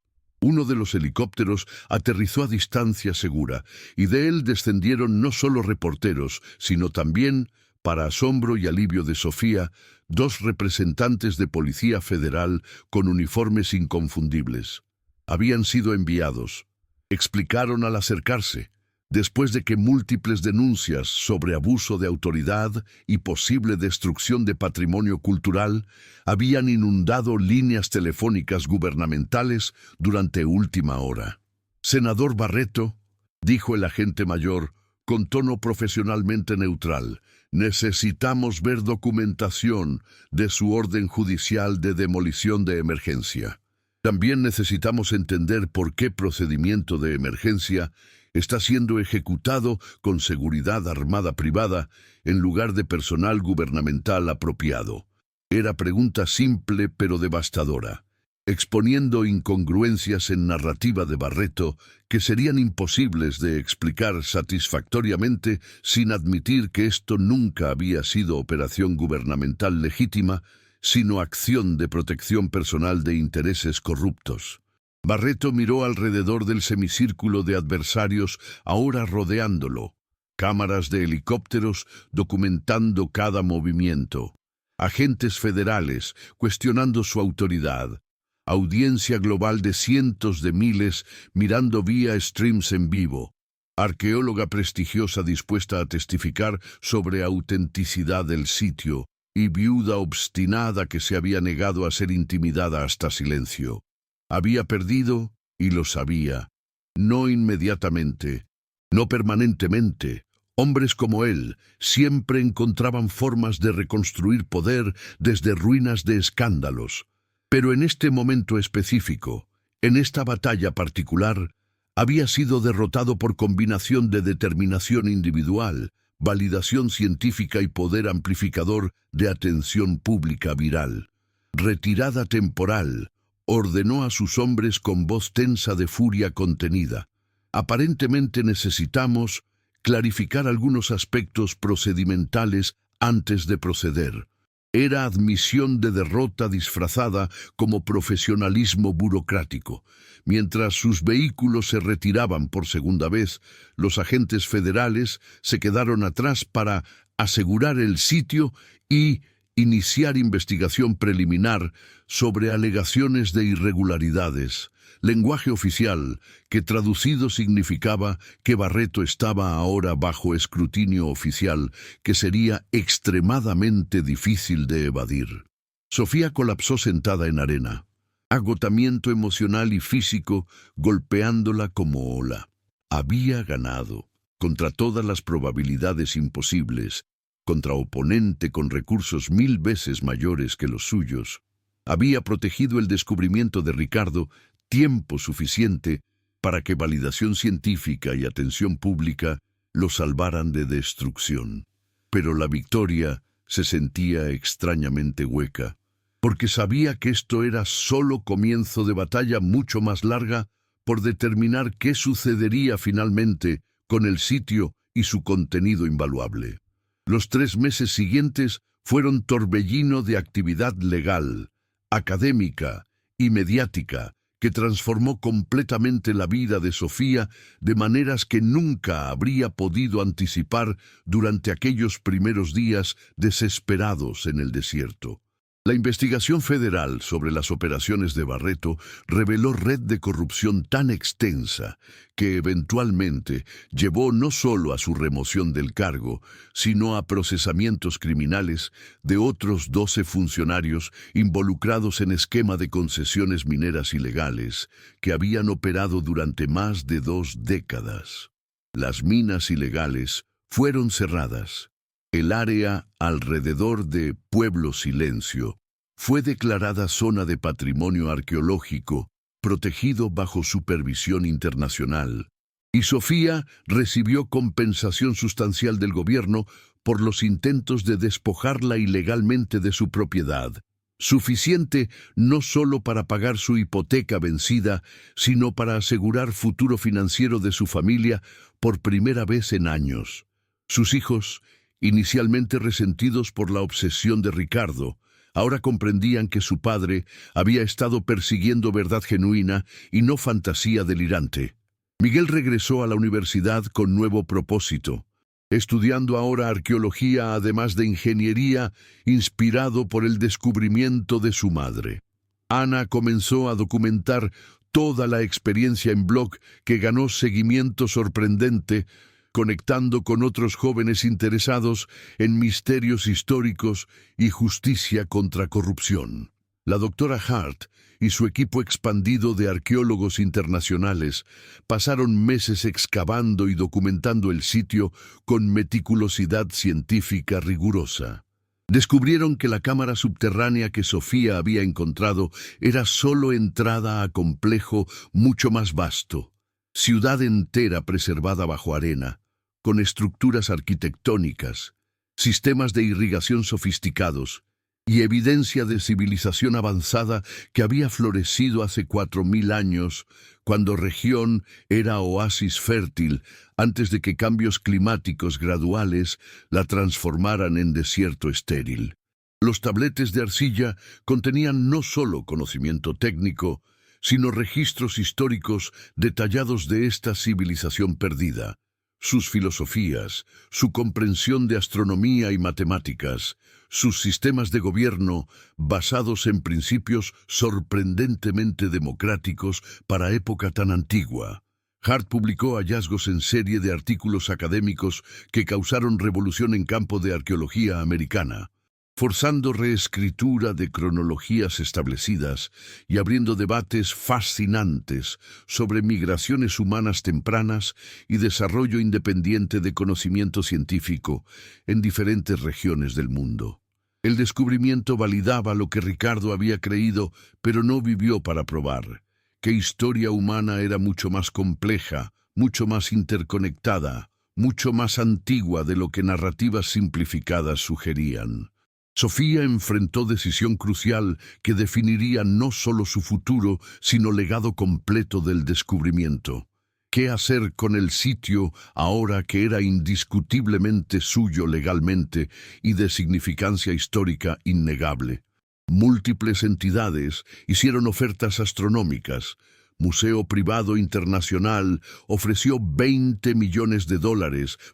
Uno de los helicópteros aterrizó a distancia segura, y de él descendieron no solo reporteros, sino también, para asombro y alivio de Sofía, dos representantes de Policía Federal con uniformes inconfundibles. Habían sido enviados. Explicaron al acercarse. Después de que múltiples denuncias sobre abuso de autoridad y posible destrucción de patrimonio cultural habían inundado líneas telefónicas gubernamentales durante última hora. Senador Barreto, dijo el agente mayor con tono profesionalmente neutral, necesitamos ver documentación de su orden judicial de demolición de emergencia. También necesitamos entender por qué procedimiento de emergencia está siendo ejecutado con seguridad armada privada en lugar de personal gubernamental apropiado. Era pregunta simple pero devastadora, exponiendo incongruencias en narrativa de Barreto que serían imposibles de explicar satisfactoriamente sin admitir que esto nunca había sido operación gubernamental legítima, sino acción de protección personal de intereses corruptos. Barreto miró alrededor del semicírculo de adversarios ahora rodeándolo. Cámaras de helicópteros documentando cada movimiento. Agentes federales cuestionando su autoridad. Audiencia global de cientos de miles mirando vía streams en vivo. Arqueóloga prestigiosa dispuesta a testificar sobre autenticidad del sitio y viuda obstinada que se había negado a ser intimidada hasta silencio. Había perdido, y lo sabía, no inmediatamente, no permanentemente. Hombres como él siempre encontraban formas de reconstruir poder desde ruinas de escándalos. Pero en este momento específico, en esta batalla particular, había sido derrotado por combinación de determinación individual, validación científica y poder amplificador de atención pública viral. Retirada temporal, ordenó a sus hombres con voz tensa de furia contenida. Aparentemente necesitamos clarificar algunos aspectos procedimentales antes de proceder. Era admisión de derrota disfrazada como profesionalismo burocrático. Mientras sus vehículos se retiraban por segunda vez, los agentes federales se quedaron atrás para asegurar el sitio y iniciar investigación preliminar sobre alegaciones de irregularidades, lenguaje oficial que traducido significaba que Barreto estaba ahora bajo escrutinio oficial que sería extremadamente difícil de evadir. Sofía colapsó sentada en arena, agotamiento emocional y físico golpeándola como ola. Había ganado, contra todas las probabilidades imposibles, contra oponente con recursos 1000 veces mayores que los suyos. Había protegido el descubrimiento de Ricardo tiempo suficiente para que validación científica y atención pública lo salvaran de destrucción. Pero la victoria se sentía extrañamente hueca, porque sabía que esto era solo comienzo de batalla mucho más larga por determinar qué sucedería finalmente con el sitio y su contenido invaluable. Los 3 meses siguientes fueron torbellino de actividad legal, académica y mediática, que transformó completamente la vida de Sofía de maneras que nunca habría podido anticipar durante aquellos primeros días desesperados en el desierto. La investigación federal sobre las operaciones de Barreto reveló red de corrupción tan extensa que eventualmente llevó no solo a su remoción del cargo, sino a procesamientos criminales de otros 12 funcionarios involucrados en esquema de concesiones mineras ilegales que habían operado durante más de 2 décadas. Las minas ilegales fueron cerradas. El área alrededor de Pueblo Silencio fue declarada zona de patrimonio arqueológico, protegido bajo supervisión internacional, y Sofía recibió compensación sustancial del gobierno por los intentos de despojarla ilegalmente de su propiedad, suficiente no solo para pagar su hipoteca vencida, sino para asegurar futuro financiero de su familia por primera vez en años. Sus hijos, inicialmente resentidos por la obsesión de Ricardo, ahora comprendían que su padre había estado persiguiendo verdad genuina y no fantasía delirante. Miguel regresó a la universidad con nuevo propósito, estudiando ahora arqueología además de ingeniería, inspirado por el descubrimiento de su madre. Ana comenzó a documentar toda la experiencia en blog que ganó seguimiento sorprendente, conectando con otros jóvenes interesados en misterios históricos y justicia contra corrupción. La doctora Hart y su equipo expandido de arqueólogos internacionales pasaron meses excavando y documentando el sitio con meticulosidad científica rigurosa. Descubrieron que la cámara subterránea que Sofía había encontrado era solo entrada a complejo mucho más vasto. Ciudad entera preservada bajo arena, con estructuras arquitectónicas, sistemas de irrigación sofisticados y evidencia de civilización avanzada que había florecido hace 4000 años, cuando región era oasis fértil antes de que cambios climáticos graduales la transformaran en desierto estéril. Los tabletes de arcilla contenían no solo conocimiento técnico, sino registros históricos detallados de esta civilización perdida. Sus filosofías, su comprensión de astronomía y matemáticas, sus sistemas de gobierno basados en principios sorprendentemente democráticos para época tan antigua. Hart publicó hallazgos en serie de artículos académicos que causaron revolución en campo de arqueología americana, forzando reescritura de cronologías establecidas y abriendo debates fascinantes sobre migraciones humanas tempranas y desarrollo independiente de conocimiento científico en diferentes regiones del mundo. El descubrimiento validaba lo que Ricardo había creído, pero no vivió para probar, que historia humana era mucho más compleja, mucho más interconectada, mucho más antigua de lo que narrativas simplificadas sugerían. Sofía enfrentó decisión crucial que definiría no solo su futuro, sino legado completo del descubrimiento. ¿Qué hacer con el sitio ahora que era indiscutiblemente suyo legalmente y de significancia histórica innegable? Múltiples entidades hicieron ofertas astronómicas. Museo Privado Internacional ofreció $20 millones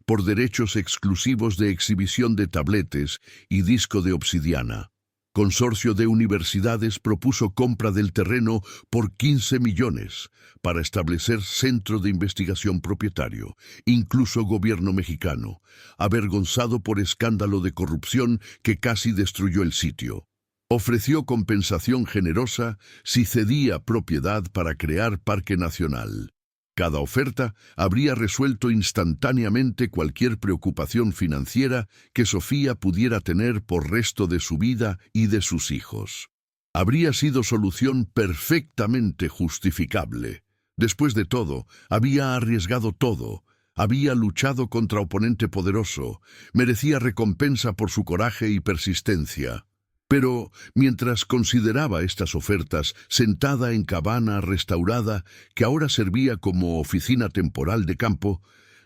por derechos exclusivos de exhibición de tabletes y disco de obsidiana. Consorcio de Universidades propuso compra del terreno por 15 millones para establecer centro de investigación propietario. Incluso gobierno mexicano, avergonzado por escándalo de corrupción que casi destruyó el sitio, ofreció compensación generosa si cedía propiedad para crear parque nacional. Cada oferta habría resuelto instantáneamente cualquier preocupación financiera que Sofía pudiera tener por resto de su vida y de sus hijos. Habría sido solución perfectamente justificable. Después de todo, había arriesgado todo. Había luchado contra oponente poderoso. Merecía recompensa por su coraje y persistencia. Pero, mientras consideraba estas ofertas, sentada en cabana restaurada, que ahora servía como oficina temporal de campo,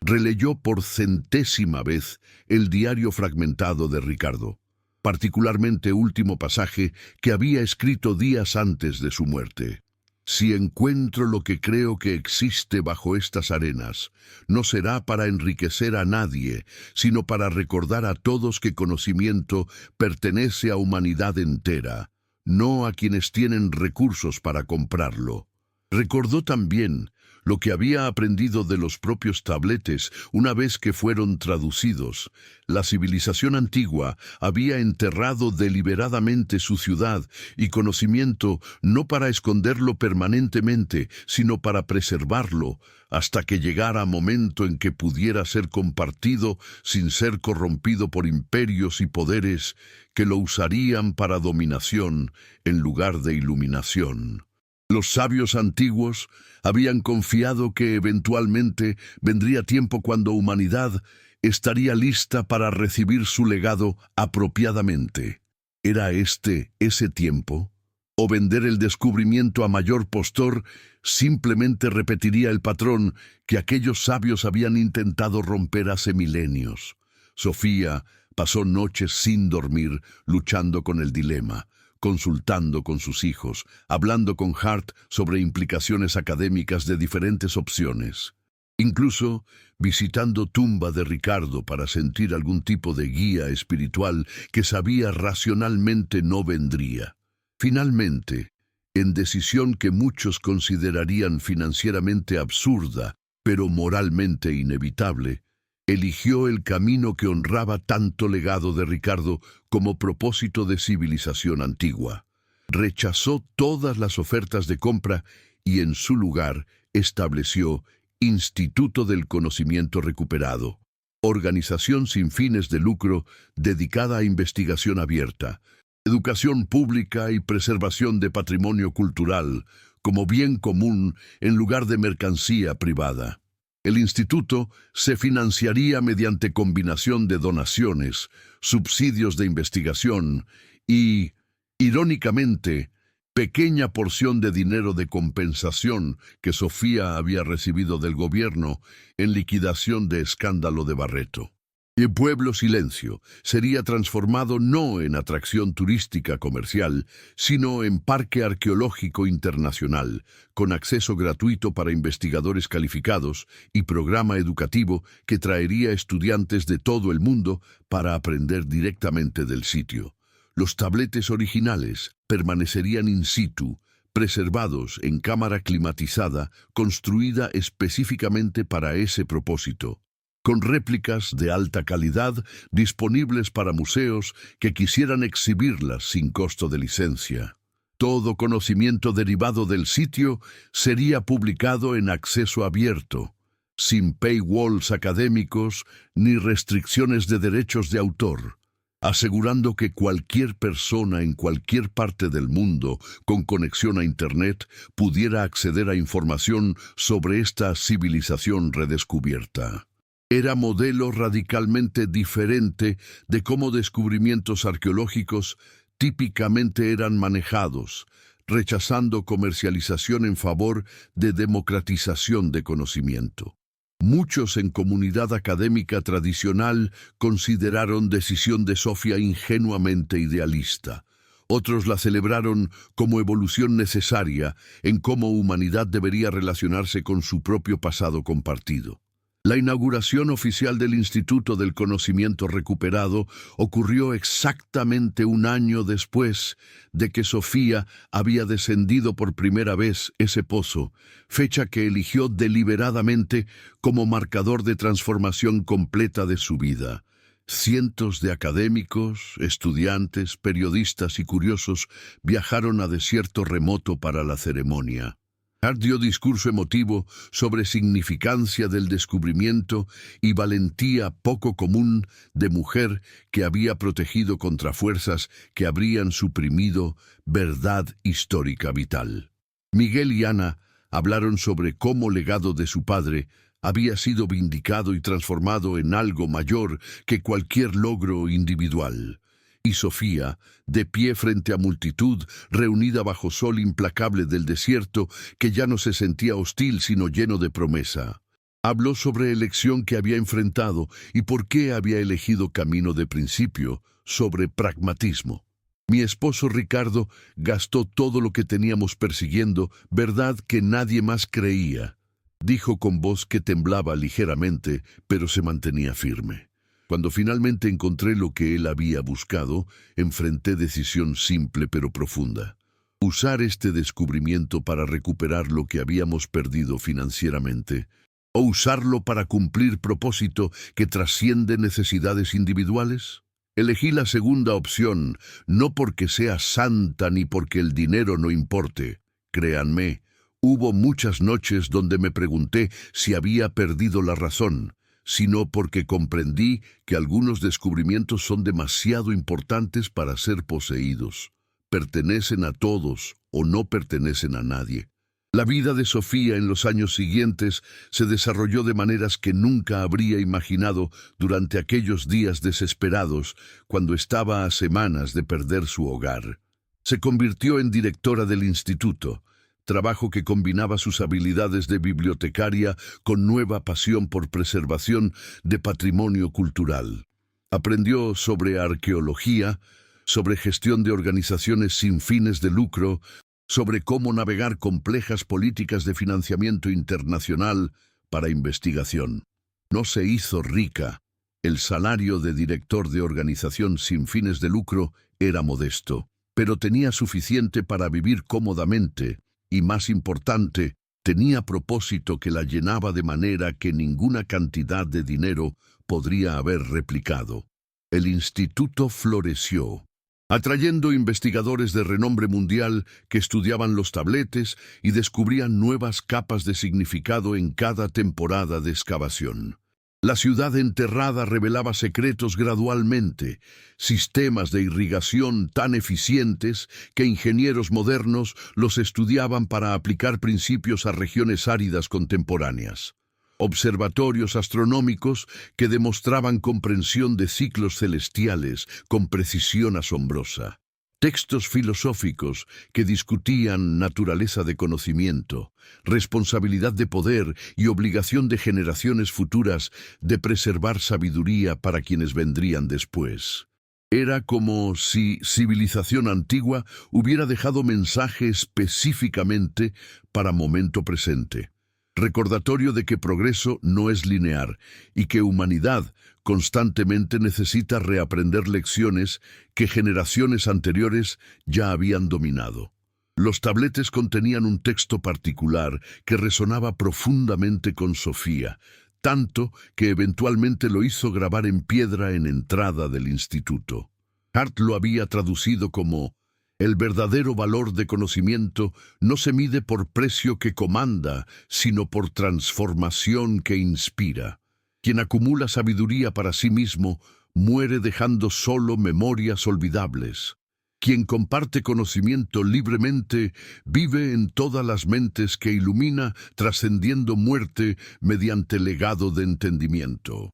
Releyó por centésima vez el diario fragmentado de Ricardo, particularmente último pasaje que había escrito días antes de su muerte. Si encuentro lo que creo que existe bajo estas arenas, no será para enriquecer a nadie, sino para recordar a todos que conocimiento pertenece a humanidad entera, no a quienes tienen recursos para comprarlo. Recordó también lo que había aprendido de los propios tabletes una vez que fueron traducidos. La civilización antigua había enterrado deliberadamente su ciudad y conocimiento no para esconderlo permanentemente, sino para preservarlo, hasta que llegara momento en que pudiera ser compartido sin ser corrompido por imperios y poderes que lo usarían para dominación en lugar de iluminación. Los sabios antiguos habían confiado que eventualmente vendría tiempo cuando humanidad estaría lista para recibir su legado apropiadamente. ¿Era ese tiempo? ¿O vender el descubrimiento a mayor postor simplemente repetiría el patrón que aquellos sabios habían intentado romper hace milenios? Sofía pasó noches sin dormir luchando con el dilema, consultando con sus hijos, hablando con Hart sobre implicaciones académicas de diferentes opciones. Incluso visitando tumba de Ricardo para sentir algún tipo de guía espiritual que sabía racionalmente no vendría. Finalmente, en decisión que muchos considerarían financieramente absurda, pero moralmente inevitable, eligió el camino que honraba tanto legado de Ricardo como propósito de civilización antigua. Rechazó todas las ofertas de compra y en su lugar estableció Instituto del Conocimiento Recuperado, organización sin fines de lucro dedicada a investigación abierta, educación pública y preservación de patrimonio cultural como bien común en lugar de mercancía privada. El instituto se financiaría mediante combinación de donaciones, subsidios de investigación y, irónicamente, pequeña porción de dinero de compensación que Sofía había recibido del gobierno en liquidación de escándalo de Barreto. Y Pueblo Silencio sería transformado no en atracción turística comercial, sino en parque arqueológico internacional, con acceso gratuito para investigadores calificados y programa educativo que traería estudiantes de todo el mundo para aprender directamente del sitio. Los tabletes originales permanecerían in situ, preservados en cámara climatizada, construida específicamente para ese propósito, con réplicas de alta calidad disponibles para museos que quisieran exhibirlas sin costo de licencia. Todo conocimiento derivado del sitio sería publicado en acceso abierto, sin paywalls académicos ni restricciones de derechos de autor, asegurando que cualquier persona en cualquier parte del mundo con conexión a Internet pudiera acceder a información sobre esta civilización redescubierta. Era modelo radicalmente diferente de cómo descubrimientos arqueológicos típicamente eran manejados, rechazando comercialización en favor de democratización de conocimiento. Muchos en comunidad académica tradicional consideraron decisión de Sofía ingenuamente idealista. Otros la celebraron como evolución necesaria en cómo humanidad debería relacionarse con su propio pasado compartido. La inauguración oficial del Instituto del Conocimiento Recuperado ocurrió exactamente un año después de que Sofía había descendido por primera vez ese pozo, fecha que eligió deliberadamente como marcador de transformación completa de su vida. Cientos de académicos, estudiantes, periodistas y curiosos viajaron a desierto remoto para la ceremonia. Hart dio discurso emotivo sobre significancia del descubrimiento y valentía poco común de mujer que había protegido contra fuerzas que habrían suprimido verdad histórica vital. Miguel y Ana hablaron sobre cómo legado de su padre había sido vindicado y transformado en algo mayor que cualquier logro individual. Y Sofía, de pie frente a multitud, reunida bajo sol implacable del desierto, que ya no se sentía hostil sino lleno de promesa. Habló sobre elección que había enfrentado y por qué había elegido camino de principio, sobre pragmatismo. Mi esposo Ricardo gastó todo lo que teníamos persiguiendo, verdad que nadie más creía. Dijo con voz que temblaba ligeramente, pero se mantenía firme. Cuando finalmente encontré lo que él había buscado, enfrenté decisión simple pero profunda. Usar este descubrimiento para recuperar lo que habíamos perdido financieramente, o usarlo para cumplir propósito que trasciende necesidades individuales. Elegí la segunda opción, no porque sea santa ni porque el dinero no importe. Créanme, hubo muchas noches donde me pregunté si había perdido la razón, sino porque comprendí que algunos descubrimientos son demasiado importantes para ser poseídos. Pertenecen a todos o no pertenecen a nadie. La vida de Sofía en los años siguientes se desarrolló de maneras que nunca habría imaginado durante aquellos días desesperados cuando estaba a semanas de perder su hogar. Se convirtió en directora del instituto, trabajo que combinaba sus habilidades de bibliotecaria con nueva pasión por preservación de patrimonio cultural. Aprendió sobre arqueología, sobre gestión de organizaciones sin fines de lucro, sobre cómo navegar complejas políticas de financiamiento internacional para investigación. No se hizo rica. El salario de director de organización sin fines de lucro era modesto, pero tenía suficiente para vivir cómodamente y, más importante, tenía propósito que la llenaba de manera que ninguna cantidad de dinero podría haber replicado. El instituto floreció, atrayendo investigadores de renombre mundial que estudiaban los tabletes y descubrían nuevas capas de significado en cada temporada de excavación. La ciudad enterrada revelaba secretos gradualmente, sistemas de irrigación tan eficientes que ingenieros modernos los estudiaban para aplicar principios a regiones áridas contemporáneas. Observatorios astronómicos que demostraban comprensión de ciclos celestiales con precisión asombrosa. Textos filosóficos que discutían naturaleza de conocimiento, responsabilidad de poder y obligación de generaciones futuras de preservar sabiduría para quienes vendrían después. Era como si civilización antigua hubiera dejado mensaje específicamente para momento presente. Recordatorio de que progreso no es lineal y que humanidad constantemente necesita reaprender lecciones que generaciones anteriores ya habían dominado. Los tabletes contenían un texto particular que resonaba profundamente con Sofía, tanto que eventualmente lo hizo grabar en piedra en entrada del instituto. Hart lo había traducido como: el verdadero valor de conocimiento no se mide por precio que comanda, sino por transformación que inspira. Quien acumula sabiduría para sí mismo muere dejando solo memorias olvidables. Quien comparte conocimiento libremente vive en todas las mentes que ilumina, trascendiendo muerte mediante legado de entendimiento.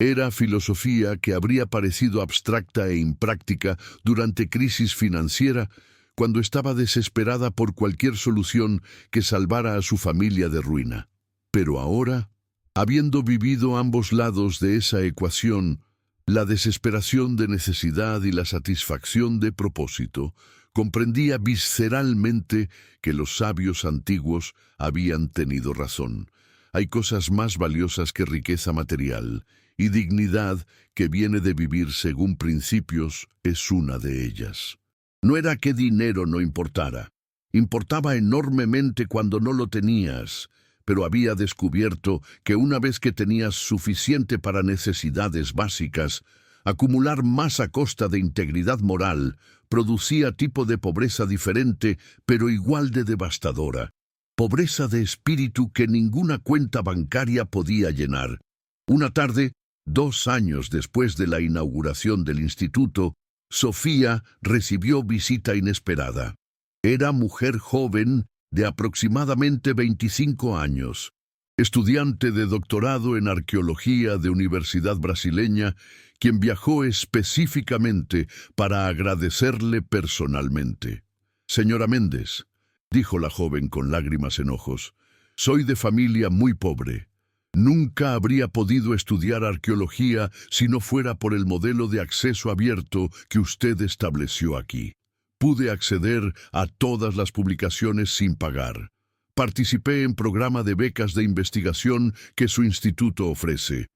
Era filosofía que habría parecido abstracta e impráctica durante crisis financiera, cuando estaba desesperada por cualquier solución que salvara a su familia de ruina. Pero ahora, habiendo vivido ambos lados de esa ecuación, la desesperación de necesidad y la satisfacción de propósito, comprendía visceralmente que los sabios antiguos habían tenido razón. Hay cosas más valiosas que riqueza material, y dignidad que viene de vivir según principios es una de ellas. No era que dinero no importara. Importaba enormemente cuando no lo tenías, pero había descubierto que una vez que tenías suficiente para necesidades básicas, acumular más a costa de integridad moral producía tipo de pobreza diferente, pero igual de devastadora. Pobreza de espíritu que ninguna cuenta bancaria podía llenar. Una tarde, 2 años después de la inauguración del instituto, Sofía recibió visita inesperada. Era mujer joven de aproximadamente 25 años, estudiante de doctorado en arqueología de Universidad Brasileña, quien viajó específicamente para agradecerle personalmente. «Señora Méndez», dijo la joven con lágrimas en ojos, «soy de familia muy pobre. Nunca habría podido estudiar arqueología si no fuera por el modelo de acceso abierto que usted estableció aquí. Pude acceder a todas las publicaciones sin pagar. Participé en programa de becas de investigación que su instituto ofrece.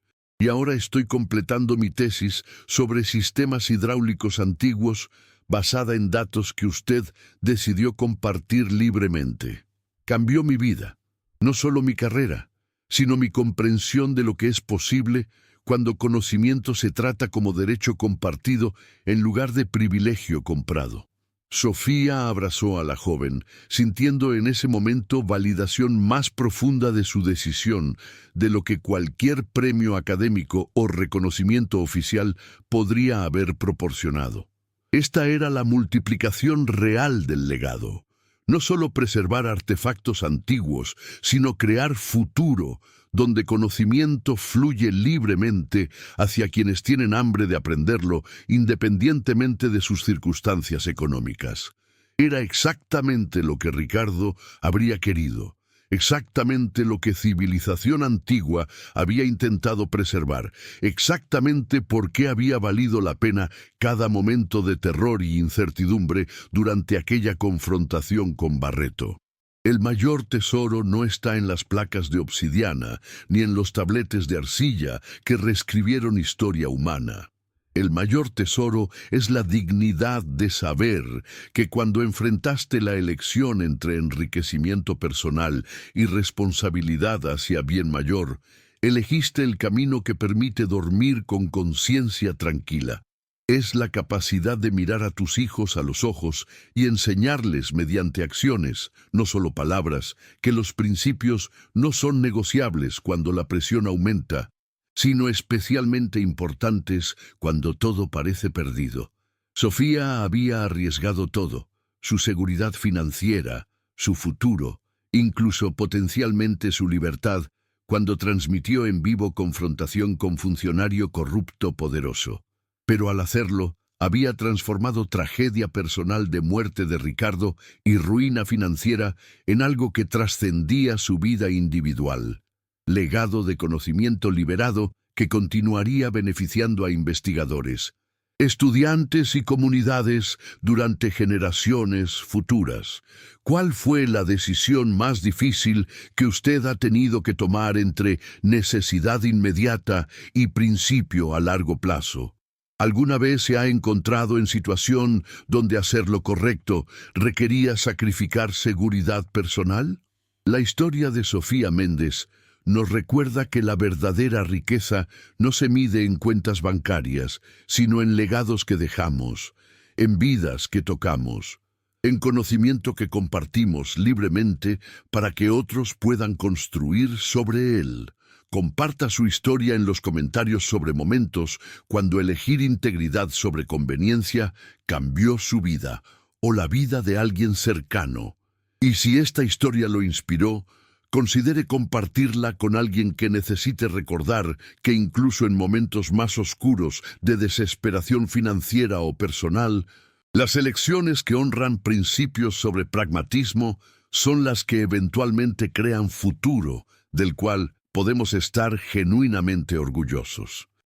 Y ahora estoy completando mi tesis sobre sistemas hidráulicos antiguos basada en datos que usted decidió compartir libremente. Cambió mi vida, no solo mi carrera, sino mi comprensión de lo que es posible cuando conocimiento se trata como derecho compartido en lugar de privilegio comprado. Sofía abrazó a la joven, sintiendo en ese momento validación más profunda de su decisión, de lo que cualquier premio académico o reconocimiento oficial podría haber proporcionado. Esta era la multiplicación real del legado. No solo preservar artefactos antiguos, sino crear futuro, donde conocimiento fluye libremente hacia quienes tienen hambre de aprenderlo, independientemente de sus circunstancias económicas. Era exactamente lo que Ricardo habría querido, exactamente lo que civilización antigua había intentado preservar, exactamente por qué había valido la pena cada momento de terror y incertidumbre durante aquella confrontación con Barreto. El mayor tesoro no está en las placas de obsidiana, ni en los tabletes de arcilla que reescribieron historia humana. El mayor tesoro es la dignidad de saber que cuando enfrentaste la elección entre enriquecimiento personal y responsabilidad hacia bien mayor, elegiste el camino que permite dormir con conciencia tranquila. Es la capacidad de mirar a tus hijos a los ojos y enseñarles mediante acciones, no solo palabras, que los principios no son negociables cuando la presión aumenta, sino especialmente importantes cuando todo parece perdido. Sofía había arriesgado todo, su seguridad financiera, su futuro, incluso potencialmente su libertad, cuando transmitió en vivo confrontación con funcionario corrupto poderoso. Pero al hacerlo, había transformado tragedia personal de muerte de Ricardo y ruina financiera en algo que trascendía su vida individual. Legado de conocimiento liberado que continuaría beneficiando a investigadores, estudiantes y comunidades durante generaciones futuras. ¿Cuál fue la decisión más difícil que usted ha tenido que tomar entre necesidad inmediata y principio a largo plazo? ¿Alguna vez se ha encontrado en situación donde hacer lo correcto requería sacrificar seguridad personal? La historia de Sofía Méndez nos recuerda que la verdadera riqueza no se mide en cuentas bancarias, sino en legados que dejamos, en vidas que tocamos, en conocimiento que compartimos libremente para que otros puedan construir sobre él. Comparta su historia en los comentarios sobre momentos cuando elegir integridad sobre conveniencia cambió su vida o la vida de alguien cercano. Y si esta historia lo inspiró, considere compartirla con alguien que necesite recordar que incluso en momentos más oscuros de desesperación financiera o personal, las elecciones que honran principios sobre pragmatismo son las que eventualmente crean futuro, del cual podemos estar genuinamente orgullosos.